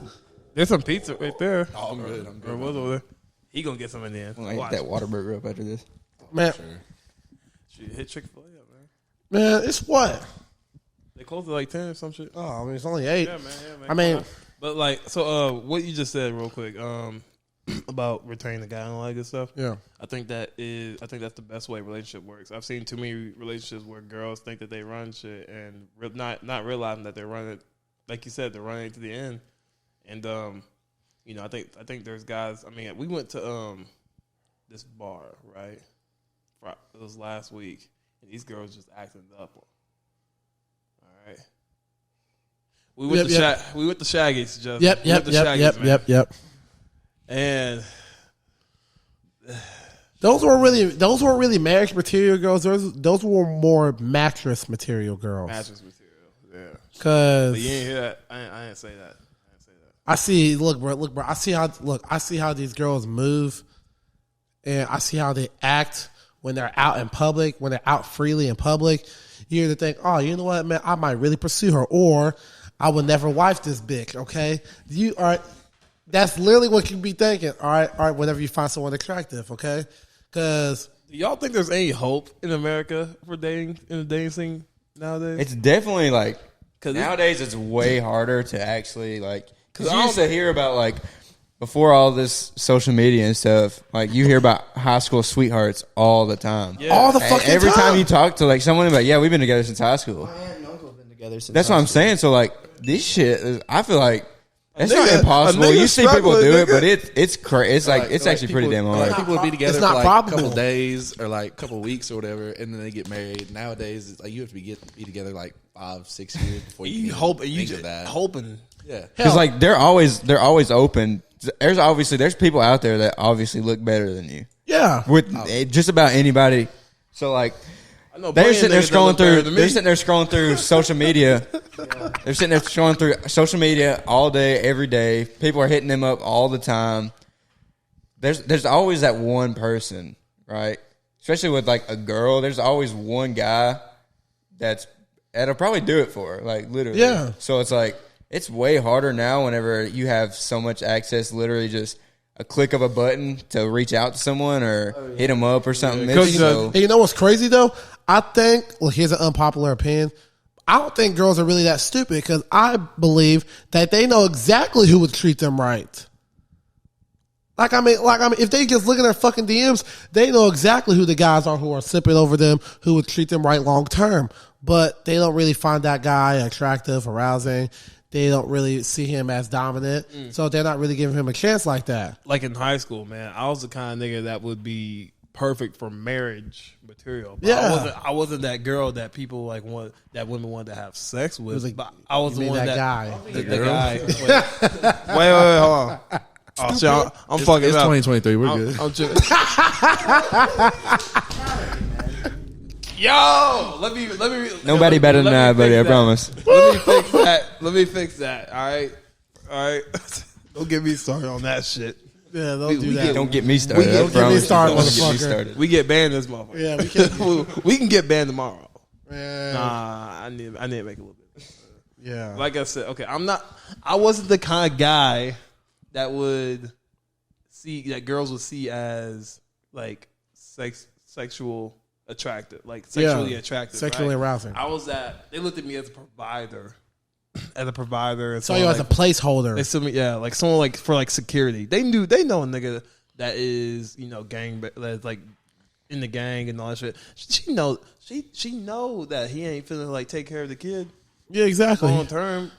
There's some pizza right there. Oh, I'm good. I'm Or good. was over there. He gonna get some in the end. I hit that Whataburger up after this. Man, Should hit Chick-fil-A up, man. man, it's what? They closed at like 10 or some shit. Oh, I mean, it's only 8. Yeah, man. I mean, But like, so what you just said real quick, about retaining the guy and all that good stuff. yeah. I think that's the best way a relationship works. I've seen too many relationships where girls think that they run shit and not realizing that they're running, like you said, they're running to the end. And I think there's guys. I mean, we went to this bar, right? It was last week, and these girls just acting up. All right. We went to Shaggy's. Just Yep. And Those weren't really marriage material girls. Those were more mattress material girls. mattress material, yeah. Cause But you ain't hear that. I didn't say that. I see. Look, bro. I see how these girls move, and I see how they act when they're out in public, when they're out freely in public. You either think, oh, you know what, man, I might really pursue her, or I would never wife this bitch. Okay, That's literally what you be thinking. All right. Whenever you find someone attractive, okay? Because Do y'all think there's any hope in America for dating in the dating scene nowadays? It's definitely like 'Cause nowadays it's way harder to actually like because I you used to hear about like before all this social media and stuff, like you hear about high school sweethearts all the time. Yeah. all the And fucking every time you time. talk to like someone like, yeah, we've been together since high school. My aunt and uncle have been together since. That's high what I'm school. saying. So like this shit, I feel like it's nigga- not impossible. a nigga You see people struggling, do it, nigga. but it's crazy. It's like it's actually pretty damn hard. Like people would be together It's for not like probable. a couple days or like a couple weeks or whatever, and then they get married. Nowadays, it's like you have to be together like 5-6 years before you you can hope you think just of that. hoping. Yeah, Because like they're always open. There's people out there that obviously look better than you Yeah. with just about anybody. So like I know they're plenty sitting there of niggas that look scrolling better through. than They're me. sitting there scrolling through social media. They're sitting there scrolling through social media all day, every day. People are hitting them up all the time. There's always that one person, right? Especially with like a girl, there's always one guy that'll probably do it for her, like literally. Yeah. So it's like it's way harder now whenever you have so much access, literally just a click of a button to reach out to someone or hit them up or something. Yeah, 'cause, So- And you know what's crazy though? I think, well, here's an unpopular opinion. I don't think girls are really that stupid because I believe that they know exactly who would treat them right. Like I mean, if they just look at their fucking DMs, they know exactly who the guys are who are sipping over them, who would treat them right long term. But they don't really find that guy attractive, arousing. They don't really see him as dominant, so they're not really giving him a chance like that. Like in high school, man, I was the kind of nigga that would be perfect for marriage material. But Yeah. I wasn't that girl that people like want that women wanted to have sex with. was like- but I was you the mean one that that guy. The guy. Wait, hold on. Oh shit, I'm fucking it's up. 2023. We're good. I'm tripping. Yo, let me. Nobody better than I, buddy. I promise. Let me fix that. Let me fix that. All right. Don't get me started on that shit. Yeah, don't do that. Don't get me started. Don't I get me promise you, started, don't get me motherfucker. started. We get banned this motherfucker. Yeah, we can. We can get banned tomorrow. Yeah. Nah, I need to make a little bit. Yeah. Like I said, okay, I wasn't the kind of guy that would see that girls would see as like sexual attractive, like sexually attractive, Sexually right? arousing. I was that. They looked at me as a provider, and Saw you as a placeholder. They saw me, yeah, like someone like for like security. They know a nigga that is that's like in the gang and all that shit. She know that he ain't finna like take care of the kid Yeah, exactly. long term.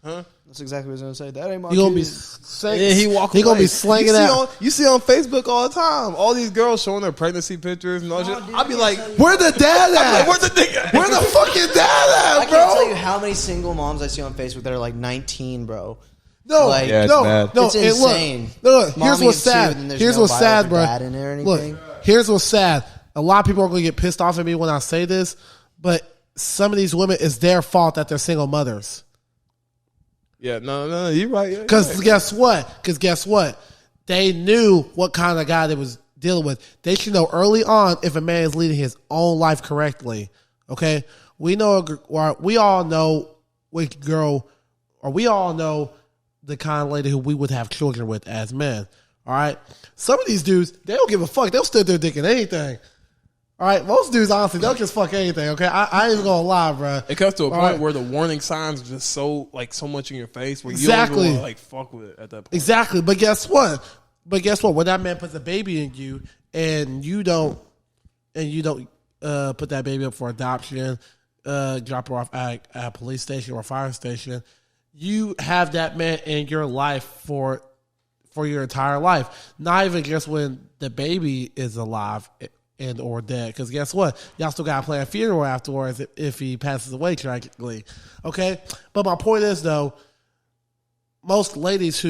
Huh? That's exactly what I was gonna say. That ain't my You gonna be kid. slang, Yeah, he walk. He gonna away. be slanging that. that. You see on Facebook all the time. All these girls showing their pregnancy pictures and all that shit. I'll be like, Where the dad at? where's the nigga? Where the fucking dad I at, can't tell bro? you how many single moms I see on Facebook that are like 19, bro. No, Like- Yeah, it's no, bad. no. It's and insane. Look, here's Mommy what's and two, sad. and there's Here's no what's bio sad, for bro. dad in there or Look, anything. here's what's sad. A lot of people are gonna get pissed off at me when I say this, but some of these women, it's their fault that they're single mothers. Yeah, no, you're right. Yeah, Because you're right. guess what? They knew what kind of guy they was dealing with. They should know early on if a man is leading his own life correctly. Okay, we know, or we all know which girl, or we all know the kind of lady who we would have children with as men. All right, some of these dudes, they don't give a fuck. They'll stick their dick in anything. All right, most dudes honestly they'll just fuck anything. Okay, I ain't even gonna lie, bro. It comes to a All point right. where the warning signs are just so much in your face where Exactly. you don't even want to fuck with it at that point. Exactly, but guess what? When that man puts a baby in you and you don't put that baby up for adoption, drop her off at a police station or fire station, you have that man in your life for your entire life. Not even just when the baby is alive and or dead. Because guess what? Y'all still got to plan a funeral afterwards if he passes away tragically. Okay? But my point is, though, most ladies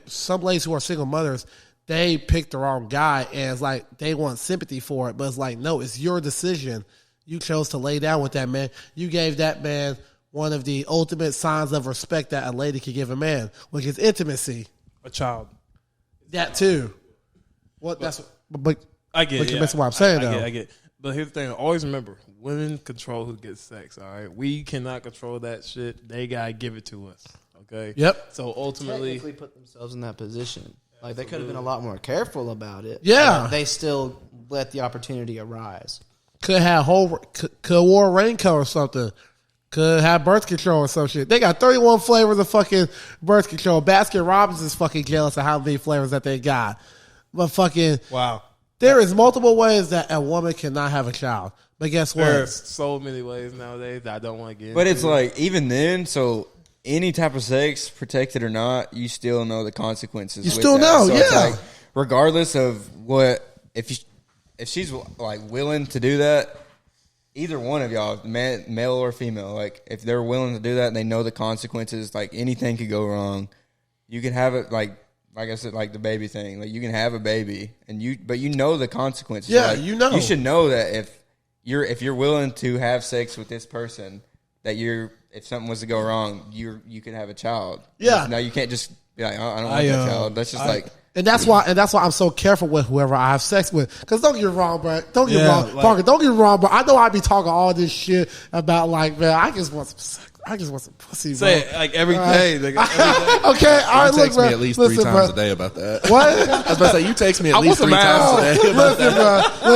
some ladies who are single mothers, they pick the wrong guy and it's like they want sympathy for it. But it's like, no, it's your decision. You chose to lay down with that man. You gave that man one of the ultimate signs of respect that a lady could give a man, which is intimacy. A child. That too. But I get it. But that's what I'm saying, though. I get it. But here's the thing. Always remember, women control who gets sex, all right? We cannot control that shit. They got to give it to us, Okay. Yep. So ultimately, Technically put themselves in that position. Like they could have been a lot more careful about it. Yeah. but they still let the opportunity arise. Could have could wore a raincoat or something. Could have birth control or some shit. They got 31 flavors of fucking birth control. Baskin Robbins is fucking jealous of how many flavors that they got. But fucking wow. there is multiple ways that a woman cannot have a child. But guess what? There's so many ways nowadays that I don't want to get But into. it's like, even then, so any type of sex, protected or not, you still know the consequences. You with still that. know, So it's yeah. like, regardless of what, if she's like willing to do that, either one of y'all, male or female, like if they're willing to do that and they know the consequences, like anything could go wrong. You can have it like I said, like the baby thing. Like you can have a baby, but you know the consequences. Yeah, Like, you know. You should know that if you're willing to have sex with this person, that if something was to go wrong, you could have a child. Yeah. Now you can't just be like, I don't want that child. That's just And that's why I'm so careful with whoever I have sex with. Because don't get me wrong, bro. Don't get me Yeah, wrong, like- Parker. Don't get me wrong, bro. I know I be talking all this shit about like, man, I just want some sex. I just want some pussy, bro. say it like every day. Nigga, every day. Okay, all right, You look, text bro. me at least Listen, 3 times bro. a day about that. What? I was about to say, you text me at I least want 3 some times a day.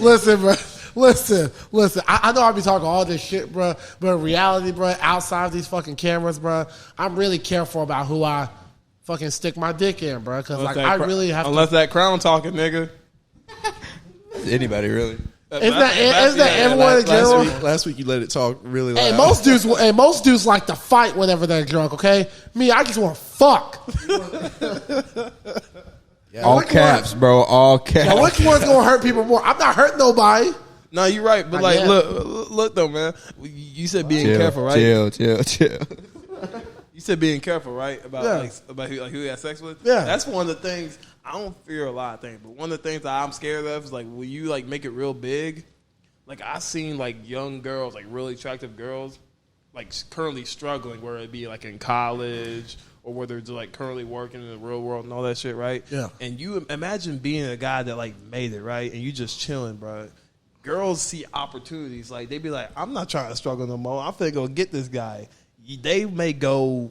Listen, bro. Listen. I know I be talking all this shit, bro. But in reality, bro, outside of these fucking cameras, bro, I'm really careful about who I fucking stick my dick in, bro. Because like I really have unless to. that crown talking, nigga. anybody really. Isn't that everyone in general? Last week you let it talk really loud. Hey, most dudes like to fight whenever they're drunk. Okay, me, I just want to fuck. All which caps, bro. All caps. Now, which one's gonna hurt people more? I'm not hurting nobody. No, you're right, but I like, guess. look though, man. You said being Chill, careful, right? Chill. You said being careful, right? About Yeah. about who you have sex with. Yeah. That's one of the things. I don't fear a lot of things, but one of the things that I'm scared of is like, will you like make it real big? Like I seen like young girls, like really attractive girls, like currently struggling, whether it be like in college or whether it's like currently working in the real world and all that shit, right? Yeah. And you imagine being a guy that like made it, right? And you just chilling, bro. Girls see opportunities. Like they be like, I'm not trying to struggle no more. I'm finna go get this guy. They may go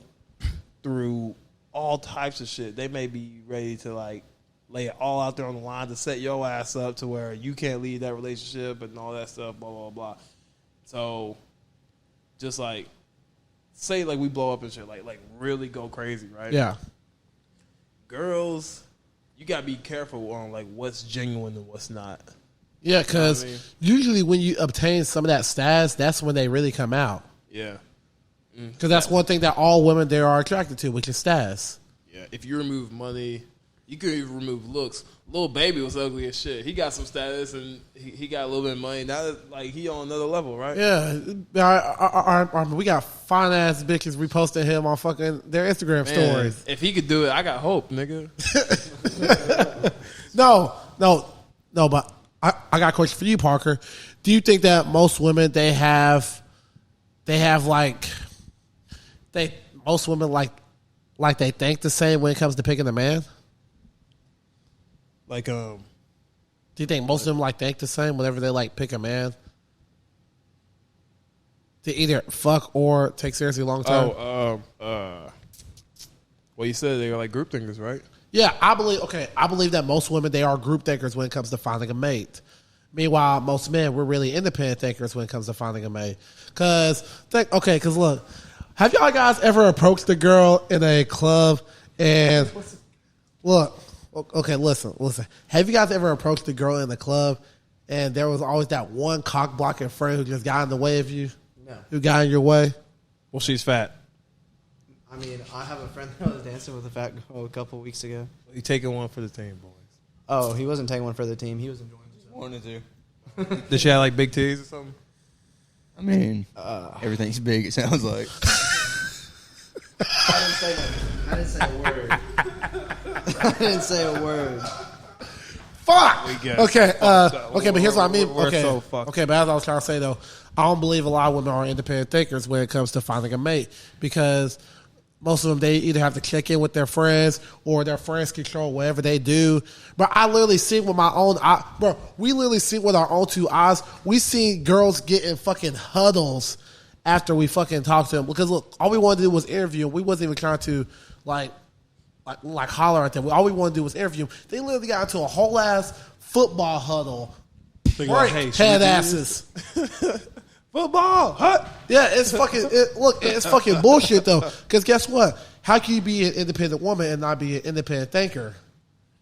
through all types of shit. They may be ready to like lay it all out there on the line to set your ass up to where you can't leave that relationship and all that stuff, blah, blah, blah. So just like say like we blow up and shit, like really go crazy, right? Yeah. Girls, you gotta be careful on like what's genuine and what's not. Yeah, because You know what usually when you obtain some of that status, that's when they really come out. Yeah. Because that's one thing that all women there are attracted to, which is status. Yeah. If you remove money, you could even remove looks. Lil Baby was ugly as shit. He got some status and he got a little bit of money. Now like he on another level, right? Yeah, we got fine ass bitches reposting him on fucking their Instagram Man, stories. if he could do it, I got hope, nigga. No, but I got a question for you, Parker. Do you think that most women most women like they think the same when it comes to picking a man? Like Do you think most of them like think the same whenever they like pick a man? To either fuck or take seriously long term? well, you said they were like group thinkers, right? Yeah, I believe that most women, they are group thinkers when it comes to finding a mate. Meanwhile, most men, we're really independent thinkers when it comes to finding a mate. Because look, have y'all guys ever approached a girl in a club and look, okay, listen. Have you guys ever approached a girl in the club and there was always that one cock-blocking friend who just got in the way of you? No. Who got in your way? Well, she's fat. I mean, I have a friend that was dancing with a fat girl a couple weeks ago. You taking one for the team, boys. Oh, he wasn't taking one for the team. He was enjoying himself. Wanted to. Did she have like big titties or something? I mean, everything's big. It sounds like. I didn't say a word. I didn't say a word. Fuck. We get Okay, fucked up. okay, but here's what I mean. We're Okay, so fucked. okay, but as I was trying to say though, I don't believe a lot of women are independent thinkers when it comes to finding a mate because most of them they either have to check in with their friends or their friends control whatever they do. But I literally see with my own eye, bro. We literally see with our own two eyes. We see girls get in fucking huddles after we fucking talked to him. Because look, all we wanted to do was interview him. We wasn't even trying to like holler at them. All we wanted to do was interview him. They literally got into a whole ass football huddle. Like, hey, head asses. Football, hut. Yeah, it's fucking. It's fucking bullshit though. Because guess what? How can you be an independent woman and not be an independent thinker?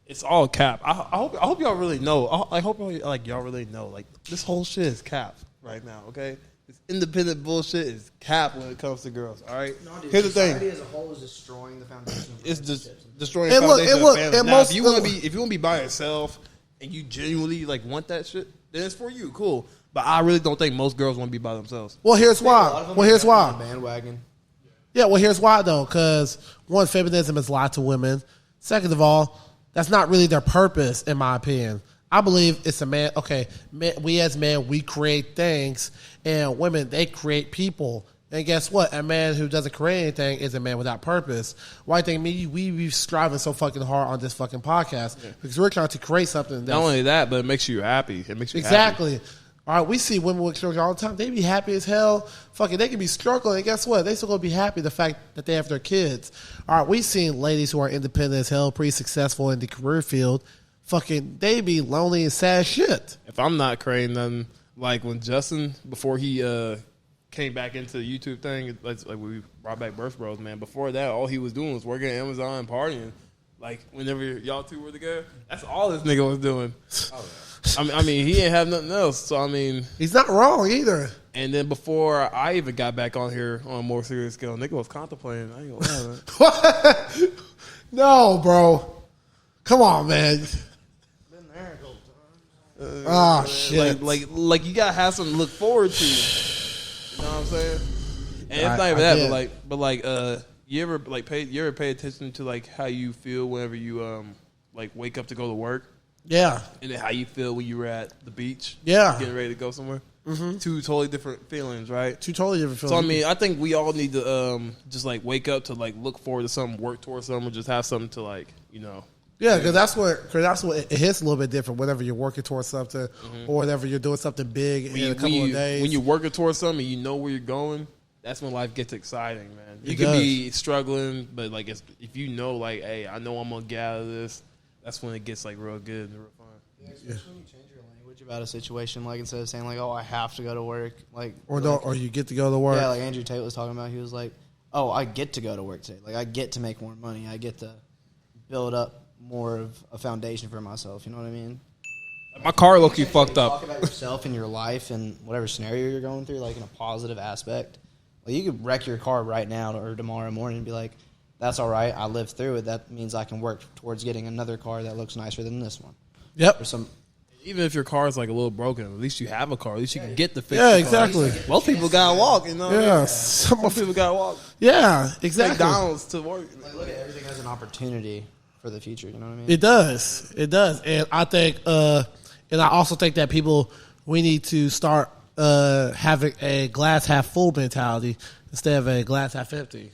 It's all cap. I hope y'all really know. I hope y'all really know. Like, this whole shit is cap right now. Okay, this independent bullshit is cap when it comes to girls. All right. No, dude, here's the thing. society as a whole is destroying the foundation. Of It's relationships. just destroying And the look, foundation and look, of family. and Now, most- if you want to be by yourself and you genuinely like want that shit, then it's for you. Cool. But I really don't think most girls want to be by themselves. Well, here's A lot of why. them Well, are here's jumping on why. the bandwagon. Yeah, well, here's why though. Because one, feminism is lied to women. Second of all, that's not really their purpose, in my opinion. I believe it's a man. Okay, we as men, we create things, and women, they create people. And guess what? A man who doesn't create anything is a man without purpose. Why think we be striving so fucking hard on this fucking podcast? Because we're trying to create something. Not That's, only that, but it makes you happy. It makes you happy. exactly. All right, we see women with children all the time. They be happy as hell. Fucking, they can be struggling, and guess what? They still gonna be happy the fact that they have their kids. All right, we seen ladies who are independent as hell, pretty successful in the career field. Fucking, they be lonely and sad shit. If I'm not creating nothing, like when Justin, before he came back into the YouTube thing, like we brought back Birth Bros, man. Before that, all he was doing was working at Amazon and partying. Like, whenever y'all two were together, that's all this nigga was doing. I mean, he ain't have nothing else. So, I mean, He's not wrong either. and then before I even got back on here on a more serious scale, nigga was contemplating. I ain't gonna lie, man. No, bro. Come on, man. Been there. Oh shit. Like you gotta have something to look forward to. You know what I'm saying? And it's not even I that, get but you ever pay attention to like how you feel whenever you like wake up to go to work, Yeah. and then how you feel when you were at the beach, Yeah. getting ready to go somewhere. Mm-hmm. Two totally different feelings, right? Two totally different So I feelings. mean, I think we all need to just like wake up to like look forward to something, work towards something, or just have something to like Yeah, because that's what it hits a little bit different. Whenever you're working towards something, or whenever you're doing something big in a couple of days. When you're working towards something, and you know where you're going. That's when life gets exciting, man. You It could does. be struggling, but like if you know, like, hey, I know I'm gonna get out of this. That's when it gets like real good and real fun. Yeah, especially when you change your language about a situation, like instead of saying like, "Oh, I have to go to work," like or no, or you get to go to work. yeah, like Andrew Tate was talking about. He was like, "Oh, I get to go to work today. Like I get to make more money. I get to build up more of a foundation for myself." You know what I mean? My car low-key fucked Talk up. about yourself and your life and whatever scenario you're going through, like in a positive aspect. Like you could wreck your car right now or tomorrow morning and be like, "That's all right. I lived through it. That means I can work towards getting another car that looks nicer than this one." Yep. Or some. Even if your car is like a little broken, at least you have a car. At least you can get the fix. Yeah, the car. exactly. Most people gotta walk, you know. Yeah. Some people gotta walk. Yeah, exactly. McDonald's to work. Like, look at everything as an opportunity for the future. You know what I mean? It does. It does. And I think, and I also think that we need to start having a glass half full mentality instead of a glass half empty.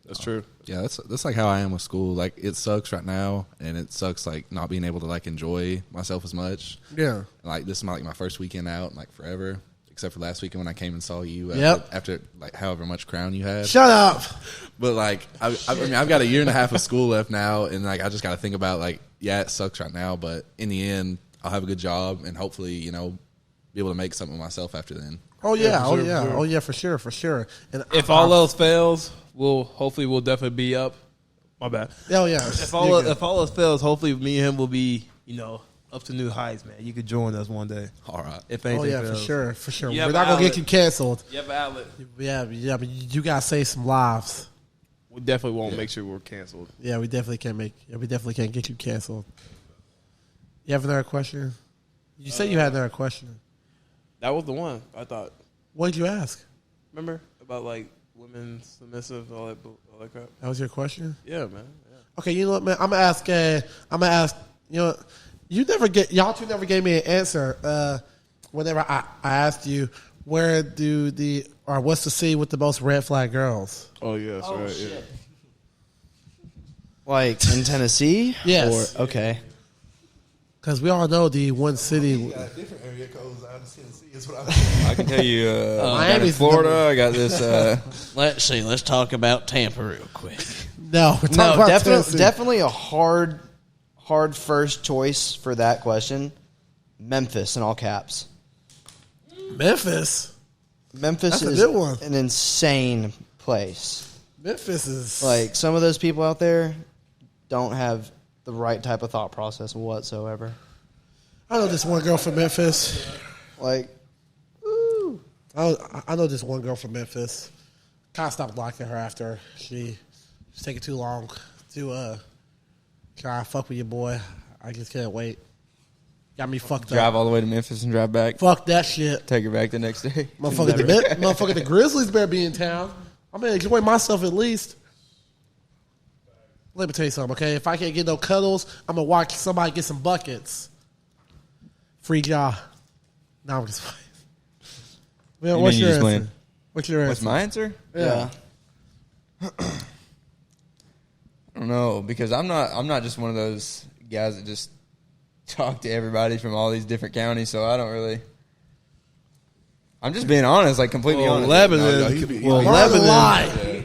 That's true. Yeah, that's like how I am with school. Like, it sucks right now, and it sucks like not being able to like enjoy myself as much. Yeah. Like, this is my first weekend out in, like, forever, except for last weekend when I came and saw you. Yep. After like however much crown you had. Shut up. But like, I mean, I've got a year and a half of school left now, and like, I just got to think about like, yeah, it sucks right now, but in the end, I'll have a good job and hopefully, be able to make something of myself after then. Oh yeah. for Oh sure, yeah. for sure. Oh yeah. For sure. For sure. And If all else fails, we'll definitely be up. My bad. oh yeah. If You're all good. else fails, hopefully me and him will be up to new heights, man. You could join us one day. All right. If Oh anything yeah, for fails. sure, for sure. You We're have not gonna outlet. get you canceled. You have an outlet. Yeah, but you gotta save some lives. We definitely won't make sure we're canceled. Yeah, we definitely can't get you canceled. You have another question? You said you had another question. That was the one I thought. What did you ask? Remember about like women submissive, all that crap. That was your question? Yeah, man. Yeah. Okay, you know what, man? I'm gonna ask. You know, y'all two never gave me an answer. Whenever I asked you, what's the city with the most red flag girls? Oh yeah, that's right. Yeah. Like in Tennessee? Yes. Okay. Because we all know the one city. got different area codes out of Tennessee. Is what I'm I can tell you, down in Miami's Florida, number- I got this. Let's see. Let's talk about Tampa real quick. No, we're talking No, about definitely, Tennessee. definitely a hard first choice for that question. Memphis in all caps. Memphis. Memphis That's a is good one. an insane place. Memphis is Like some of those people out there don't have the right type of thought process whatsoever. I know this one girl from Memphis. Like, I know this one girl from Memphis. Kind of stopped liking her after she was taking too long to try to fuck with your boy. I just can't wait. Got me fucked Drive up. all the way to Memphis and drive back. Fuck that shit. Take her back the next day. Motherfucker, the Grizzlies better be in town. I'm gonna enjoy myself at least. Let me tell you something, okay? If I can't get no cuddles, I'm gonna watch somebody get some buckets. Free jaw. No, I'm just playing. Well, You what's mean you your just answer? playing? What's your answer? What's my answer? yeah. I don't know, because I'm not just one of those guys that just talk to everybody from all these different counties, so I don't really. I'm just being honest, like completely honest. Lebanon. No, he could be- well, You're allowed to Lebanon. lie.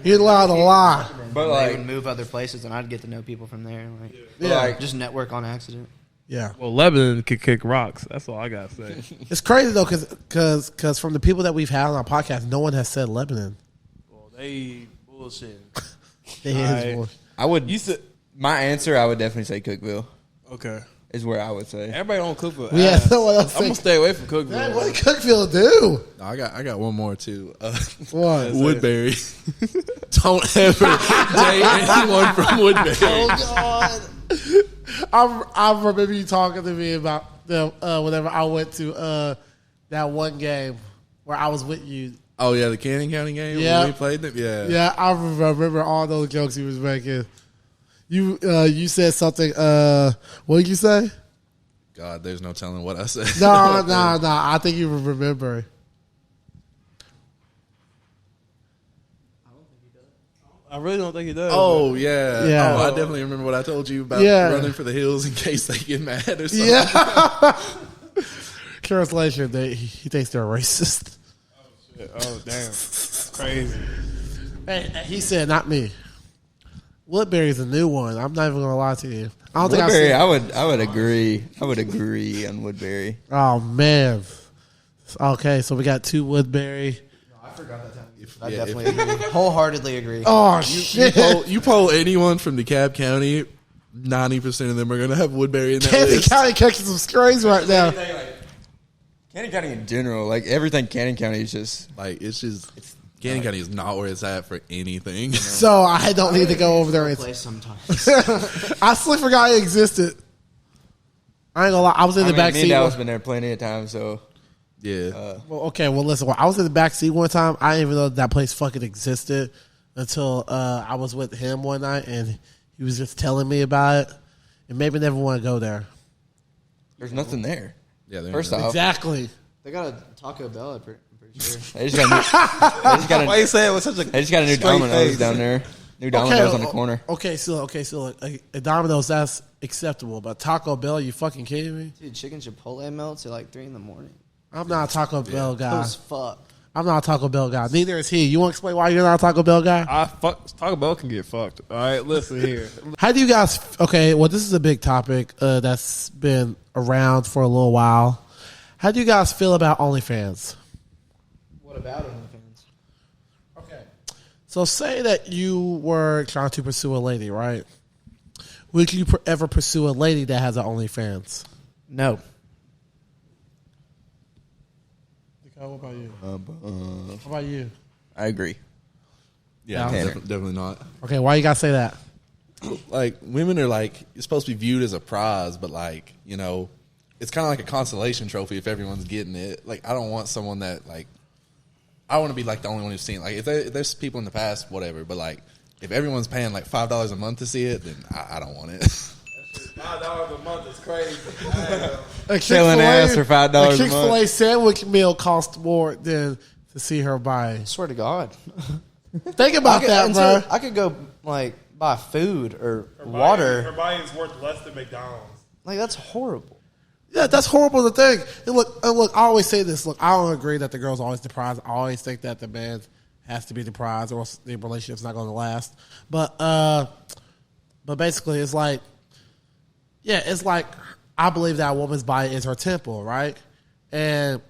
You're allowed to lie. But They like, would move other places, and I'd get to know people from there. Like, Yeah. like, just network on accident. Yeah. Well, Lebanon could kick rocks. That's all I gotta say. It's crazy, though, because from the people that we've had on our podcast, no one has said Lebanon. Well, they bullshit. They Alright. is I would. You said My answer, I would definitely say Cookville okay. is where I would say. Everybody don't cook for. Yeah, ass. someone else I'm gonna said- stay away from Cookville. Man, what did Cookville do? No, I got one more too. What? Woodbury. Don't ever date anyone from Woodbury. God. I remember you talking to me about the whenever I went to that one game where I was with you. Oh yeah, the Cannon County game. Yeah. When we played them. Yeah. Yeah, I remember all those jokes he was making. You said something. What did you say? God, there's no telling what I said. No. I think you remember. I really don't think he does. Oh yeah. Yeah. Oh, I definitely remember what I told you about Yeah. running for the hills in case they get mad or something. Yeah. Translation: he thinks they're racist. Oh damn, that's crazy. Hey, he said, not me. Woodbury's a new one. I'm not even gonna lie to you. I don't think I've Woodbury, seen. I would agree. I would agree on Woodbury. Oh man. Okay, so we got two Woodbury. I forgot that time. I Yeah, definitely agree. Wholeheartedly agree. Oh shit! You poll anyone from DeKalb County, 90% of them are gonna have Woodbury in that Candy list. County catching some strays right now. Cannon County in general, like everything Cannon County is just. Like it's just Cannon County is not where it's at for anything. So I don't need to go over there. Place sometimes. I still forgot it existed. I ain't gonna lie. I was in the back me seat. and Dallas been there plenty of times, so Yeah. Well, okay, well, listen. Well, I was in the back seat one time. I didn't even know that place fucking existed until I was with him one night, and he was just telling me about it. And maybe never want to go there. there's nothing there. Yeah, they're First in off, Exactly. They got a Taco Bell, I'm pretty sure. they just got Why you say it with such a? they just got a new straight Domino's face? down there. New Domino's on the corner. Okay, so a Domino's, that's acceptable, but Taco Bell, you fucking kidding me? Dude, chicken Chipotle melts at like 3 a.m. I'm not a Taco Bell guy. Those fuck. I'm not a Taco Bell guy. Neither is he. You want to explain why you're not a Taco Bell guy? I fuck Taco Bell can get fucked. All right, listen here. How do you guys? Okay, well, this is a big topic that's been around for a little while. How do you guys feel about OnlyFans? What about OnlyFans? Okay, so say that you were trying to pursue a lady, right? Would you ever pursue a lady that has an OnlyFans? No. What about you? What about you? I agree. Yeah, Yeah. definitely not. Okay, why you gotta say that? Like women are like you're supposed to be viewed as a prize, but like it's kind of like a consolation trophy if everyone's getting it. Like I don't want someone that like I want to be like the only one who's seen it. Like if there's people in the past, whatever. But like if everyone's paying like $5 a month to see it, then I don't want it. $5 a month is crazy. A Selling ass for $5 a month. A Chick-fil-A sandwich meal costs more than to see her buy. I swear to God. Think about that, bro. I could go like buy food or water. Her body is worth less than McDonald's. Like, that's horrible. Yeah, that's horrible to think. And look, I always say this. Look, I don't agree that the girl's always the prize. I always think that the man has to be the prize, or else the relationship's not going to last. But basically, it's like, yeah, it's like I believe that a woman's body is her temple, right? And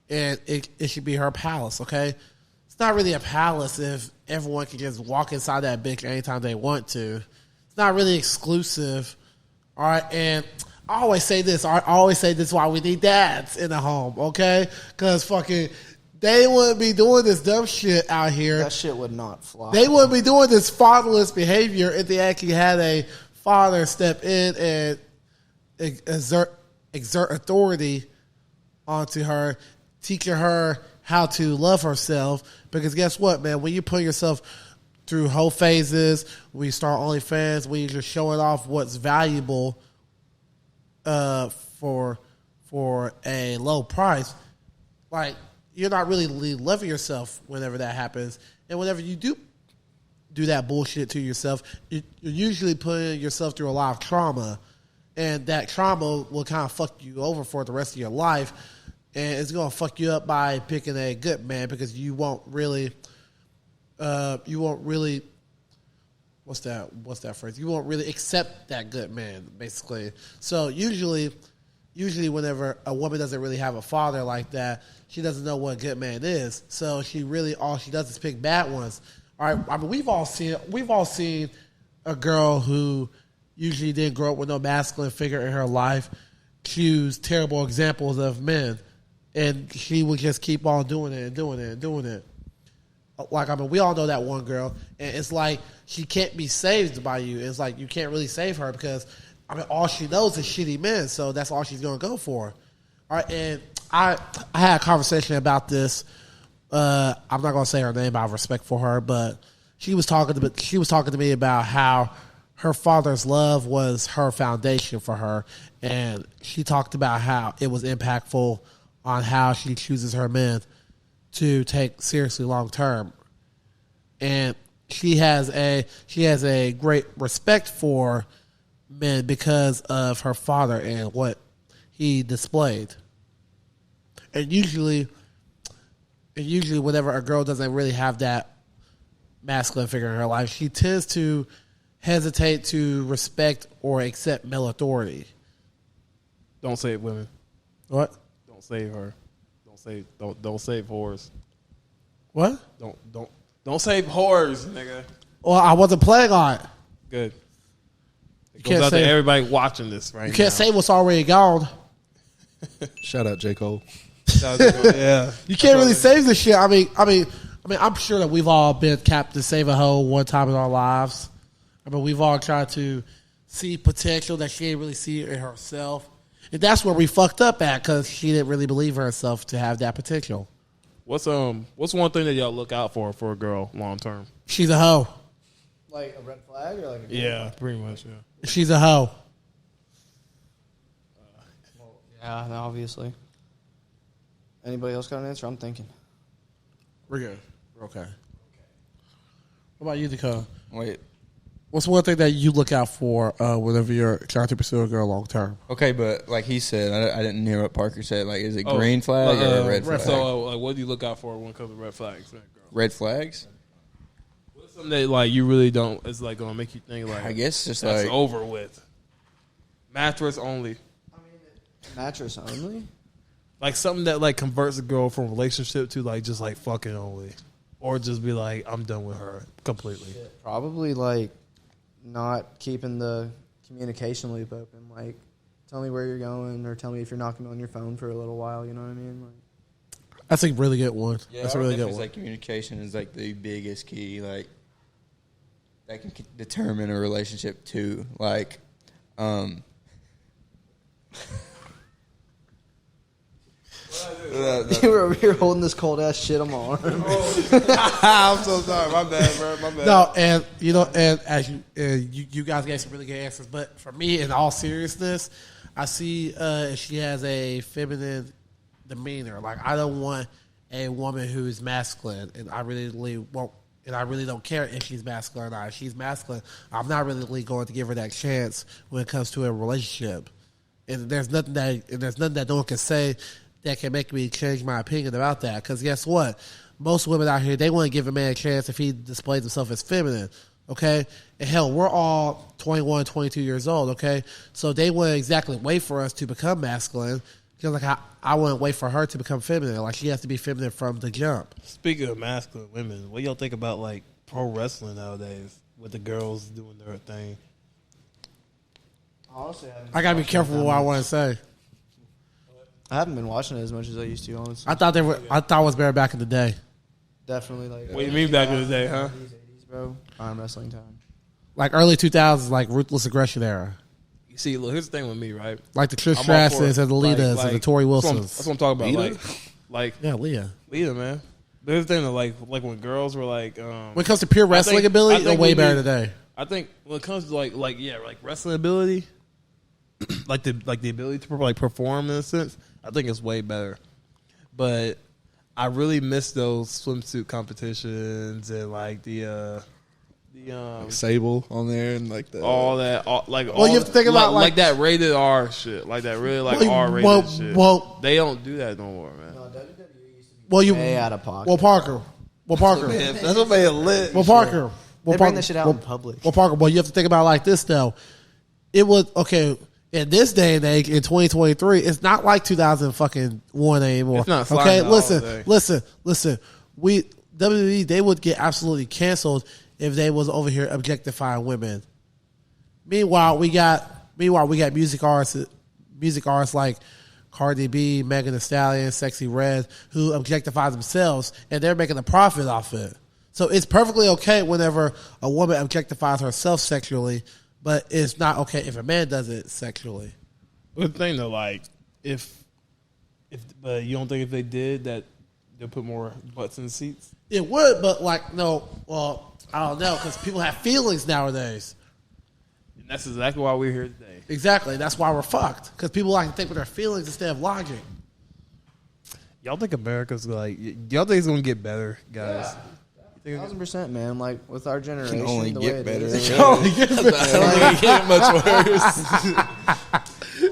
it should be her palace, okay? It's not really a palace if everyone can just walk inside that bitch anytime they want to. It's not really exclusive, all right? And I always say this. Why we need dads in the home, okay? Because fucking they wouldn't be doing this dumb shit out here. That shit would not fly. They wouldn't be doing this fatherless behavior if they actually had a father step in and exert authority onto her, teaching her how to love herself. Because guess what, man? When you put yourself through whole phases, when you start OnlyFans, when you're just showing off what's valuable for a low price, like, you're not really loving yourself whenever that happens. And whenever you do that bullshit to yourself, you're usually putting yourself through a lot of trauma. And that trauma will kind of fuck you over for the rest of your life. And it's going to fuck you up by picking a good man, because you won't really, what's that phrase? You won't really accept that good man, basically. So usually whenever a woman doesn't really have a father like that, she doesn't know what a good man is. So all she does is pick bad ones. All right. I mean, we've all seen a girl who usually didn't grow up with no masculine figure in her life choose terrible examples of men, and she would just keep on doing it and doing it and doing it. Like, I mean, we all know that one girl, and it's like she can't be saved by you. It's like you can't really save her because, I mean, all she knows is shitty men, so that's all she's going to go for. All right, and I had a conversation about this. I'm not going to say her name out of respect for her, but she was talking to me about how her father's love was her foundation for her, and she talked about how it was impactful on how she chooses her men to take seriously long term. And she has a great respect for men because of her father and what he displayed. And usually whenever a girl doesn't really have that masculine figure in her life, she tends to hesitate to respect or accept male authority. Don't save women. What? Don't save her. Don't save whores. What? Don't save whores, nigga. Well, I wasn't playing on it. Good. It can't goes out to save- everybody watching this right now. You can't say what's already gone. Shout out J. Cole. Yeah. You can't really save this shit. I mean, I'm sure that we've all been capped to save a hoe one time in our lives. I mean, we've all tried to see potential that she didn't really see in herself. And that's where we fucked up at, because she didn't really believe herself to have that potential. What's one thing that y'all look out for a girl long term? She's a hoe. Like a red flag or like a Yeah, pretty much. Yeah. She's a hoe. Yeah, no, obviously. Anybody else got an answer? I'm thinking. We're good. We're okay. What about you, Dakota? Wait. What's one thing that you look out for whenever you're trying to pursue a girl long term? Okay, but like he said, I didn't hear what Parker said. Like, is it green flag or a red flag? So, what do you look out for when it comes to red flags? Girl? Red flags? What's something that like you really don't? It's like gonna make you think like I guess just that's like over with. Mattress only. Mattress only? Like something that like converts a girl from relationship to like just like fucking only, or just be like I'm done with her completely. Probably like not keeping the communication loop open. Like, tell me where you're going, or tell me if you're not going to be on your phone for a little while. You know what I mean? Like, That's a really good one. yeah, That's a really good it's one. like communication is like the biggest key. Like that can determine a relationship too. Like, you were over here holding this cold ass shit on my arm. I'm so sorry. My bad, bro. My bad. No, and you know, and as you guys gave some really good answers, but for me, in all seriousness, I see she has a feminine demeanor. Like, I don't want a woman who's masculine, and I really want and I really don't care if she's masculine or not. If she's masculine, I'm not really going to give her that chance when it comes to a relationship. And there's nothing that no one can say that can make me change my opinion about that. Because guess what? Most women out here, they want to give a man a chance if he displays himself as feminine. Okay? And hell, we're all 21, 22 years old, okay? So they wouldn't exactly wait for us to become masculine. Because like I wouldn't wait for her to become feminine. Like she has to be feminine from the jump. Speaking of masculine women, what y'all think about like pro wrestling nowadays with the girls doing their thing? Honestly, I gotta be careful what I want to say. I haven't been watching it as much as I used to. Honestly, I thought it was better back in the day. definitely like. What do you mean back in the day, huh? 80s, bro. Prime wrestling time. Like early 2000s, like ruthless aggression era. You see, look, here's the thing with me, right? Like the Trish I'm all for Stratus's and the Litas and the Tori Wilsons. That's what I'm talking about. Lita? Like Yeah, Leah. Lita, man. There's the thing that like when girls were like, When it comes to pure wrestling think- ability, I they're think way we better need- today. I think when it comes to like wrestling ability, like the ability to like perform in a sense, I think it's way better. But I really miss those swimsuit competitions and like the Sable on there and like the all that Well, you have to think about, like- that rated R shit, like that really like Well, R rated well, shit. well- they don't do that no more, man. Well, you Way out of pocket. Well, Parker. Well, Parker. That's what made it lit. Well, Parker. Well, They bring Parker. that shit out in public. Well, Parker. Well, you have to think about it like this though. It was okay in this day and age in 2023. It's not like 2001 anymore. It's not okay. sliding all day. Listen. We WWE they would get absolutely canceled if they was over here objectifying women. Meanwhile, we got music artists like Cardi B, Megan Thee Stallion, Sexy Red, who objectify themselves, and they're making a profit off it. So it's perfectly okay whenever a woman objectifies herself sexually, but it's not okay if a man does it sexually. But the thing though, like but you don't think if they did that they'll put more butts in the seats? It would, but like no, well, I don't know because people have feelings nowadays. And that's exactly why we're here today. Exactly, that's why we're fucked because people like to think with their feelings instead of logic. Y'all think America's like? Y'all think it's gonna get better, guys? 1000%, man. Like with our generation, Can only the get way it better. is. I don't think it get much worse.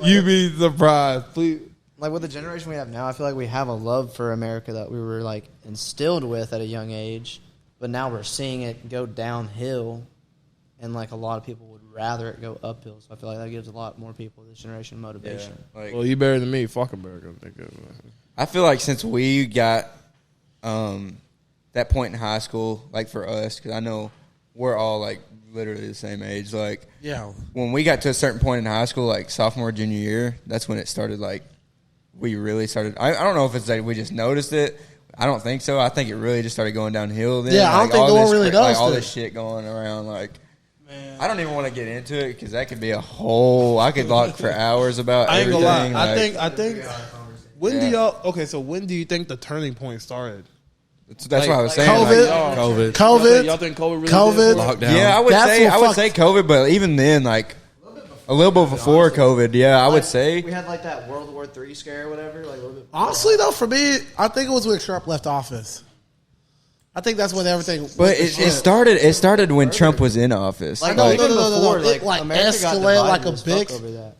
You be surprised, please. Like with the generation we have now, I feel like we have a love for America that we were like instilled with at a young age, but now we're seeing it go downhill, and like a lot of people would rather it go uphill. So I feel like that gives a lot more people this generation motivation. Like, Well, you better than me. Fuck America. I feel like since we got that point in high school, like for us, because I know we're all like literally the same age. Like, Yeah, when we got to a certain point in high school, like sophomore, junior year, that's when it started. Like, we really started. I don't know if it's like we just noticed it. I don't think so. I think it really just started going downhill. Then, Yeah, I don't like, think all no one this really like noticed all it. this shit going around. Like, I don't even want to get into it because that could be a whole. I could talk for hours about. I ain't gonna lie. everything. I think. When do Yeah. y'all? Okay, so when do you think the turning point started? That's what I was saying. COVID. like, COVID. COVID. Y'all think COVID really COVID. did it? Lockdown. yeah, I would That's say what I would fucked- say COVID, but even then, like a little bit before COVID. Yeah, I would Like, say. we had like that World War III scare or whatever. Like a little bit. Honestly, though, for me, I think it was when Trump left office. I think that's when everything. But went to it shit. started. It started when Trump was in office. Like, no, even no, no, no, before, no. like, It, like, America got escalated like divided a as fuck big- over that.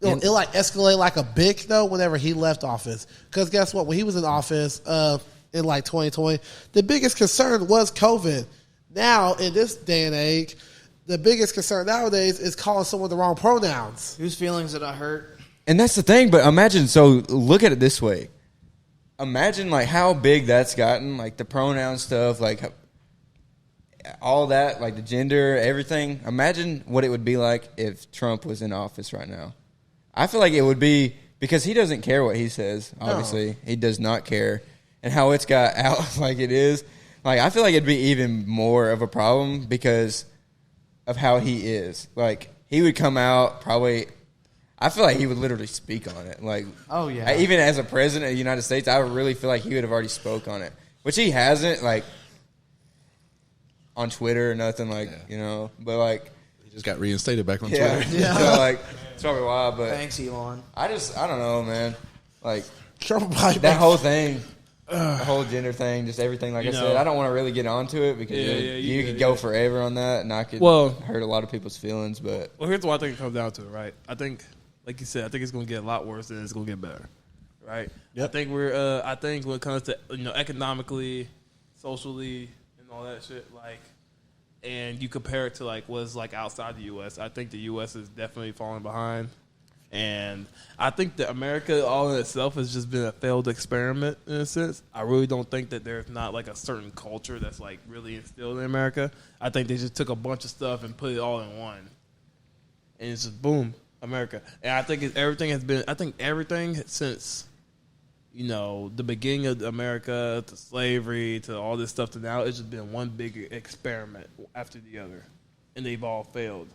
It like escalated like a bitch though whenever he left office. Because guess what? When he was in office in like 2020, the biggest concern was COVID. Now in this day and age, the biggest concern nowadays is calling someone the wrong pronouns. Whose feelings did I hurt? And that's the thing. But imagine. So look at it this way. Imagine like how big that's gotten. Like the pronoun stuff. Like all that. Like the gender. Everything. Imagine what it would be like if Trump was in office right now. I feel like it would be because he doesn't care what he says. Obviously, he does not care, and how it's got out like it is. Like I feel like it'd be even more of a problem because of how he is. Like he would come out probably. I feel like he would literally speak on it. Like, Oh, yeah. even as a president of the United States, I really feel like he would have already spoke on it, which he hasn't. Like on Twitter or nothing. Like but like. He just got reinstated back on Yeah, Twitter. Yeah. So like, it's probably why. But Thanks, Elon. I don't know, man. Like Trump probably that whole thing. the whole gender thing, just everything. Like I know. said, I don't want to really get onto it because you could go forever on that, and I could hurt a lot of people's feelings. But here's what I think it comes down to, right? I think, like you said, I think it's going to get a lot worse than it's going to get better, right? Yep. I think I think when it comes to economically, socially, and all that shit, like, and you compare it to like what's like outside the U.S., I think the U.S. is definitely falling behind. And I think that America all in itself has just been a failed experiment in a sense. I really don't think that there's not like a certain culture that's like really instilled in America. I think they just took a bunch of stuff and put it all in one. And it's just boom, America. And I think everything since, the beginning of America to slavery to all this stuff to now, it's just been one big experiment after the other. And they've all failed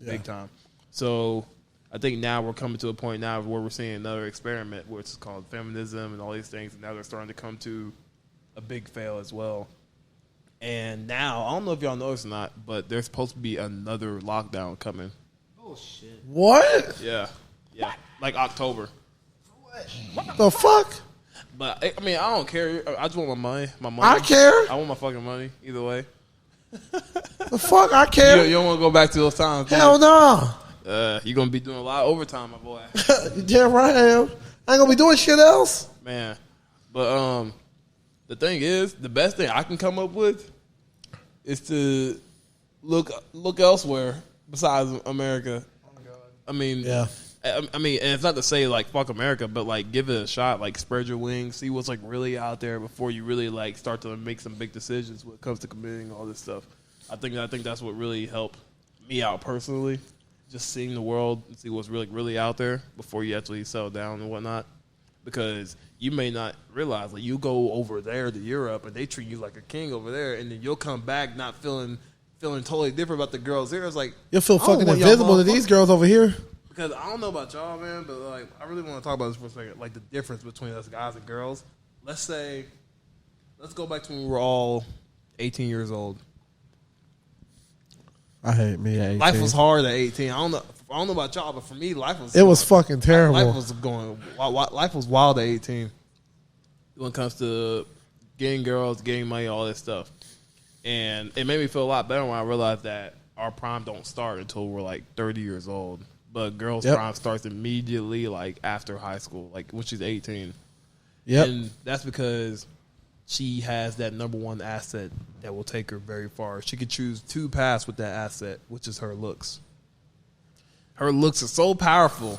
big time. So I think now we're coming to a point now where we're seeing another experiment, which is called feminism and all these things, and now they're starting to come to a big fail as well. And now, I don't know if y'all noticed or not, but there's supposed to be another lockdown coming. Bullshit. What? Yeah. Like October. What the fuck? But, I mean, I don't care. I just want my money. I care. I want my fucking money either way. The fuck? I care. You don't want to go back to those times. Hell no. You're going to be doing a lot of overtime, my boy. Yeah, right, I am. I ain't gonna be doing shit else. Man. But the thing is, the best thing I can come up with is to look elsewhere besides America. I mean, Yeah. I mean, and it's not to say like fuck America, but like give it a shot. Like spread your wings, see what's like really out there before you really like start to make some big decisions when it comes to committing all this stuff. I think that's what really helped me out personally. Just seeing the world and see what's really out there before you actually settle down and whatnot. Because you may not realize, like, you go over there to Europe and they treat you like a king over there, and then you'll come back not feeling totally different about the girls here. It's like, You'll feel I don't fucking want y'all invisible to these girls over here. Because I don't know about y'all, man, but like I really want to talk about this for a second. Like the difference between us guys and girls. Let's go back to when we were all 18 years old. I hate me at 18. Life was hard at 18. I don't know about y'all, but for me, life was. It was fucking terrible. Life was wild at 18. When it comes to getting girls, getting money, all this stuff, and it made me feel a lot better when I realized that our prime don't start until we're like 30 years old. But girls' prime starts immediately, like after high school, like when she's 18. Yep. And that's because she has that number one asset that will take her very far. She can choose two paths with that asset, which is her looks. Her looks are so powerful.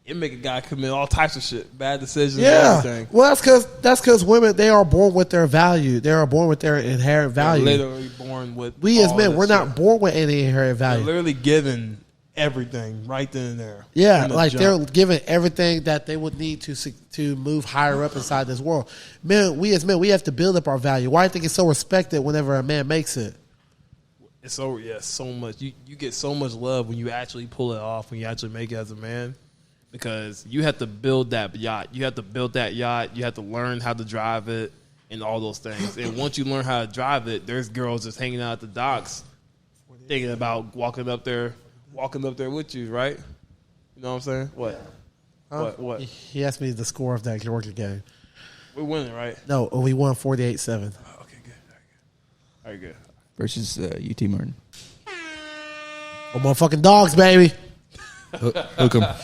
It make a guy commit all types of shit, bad decisions, and everything. Well, that's because women, they are born with their value. They are born with their inherent value. They're literally born with. We as all men, this we're shit. not born with any inherent They're value. literally given everything right then and there. Yeah, From the like jump. they're given everything that they would need to move higher up inside this world. Men, we as men, we have to build up our value. Why do you think it's so respected whenever a man makes it? It's so much. You get so much love when you actually pull it off, when you actually make it as a man, because you have to build that yacht. You have to build that yacht. You have to learn how to drive it and all those things. And once you learn how to drive it, there's girls just hanging out at the docks, thinking about walking up there with you, right? You know what I'm saying? What? What? He asked me the score of that Georgia game. We're winning, right? No, we won 48-7. Okay, good. All right, good. versus UT Martin. Oh, motherfucking dogs, baby. Hook 'em.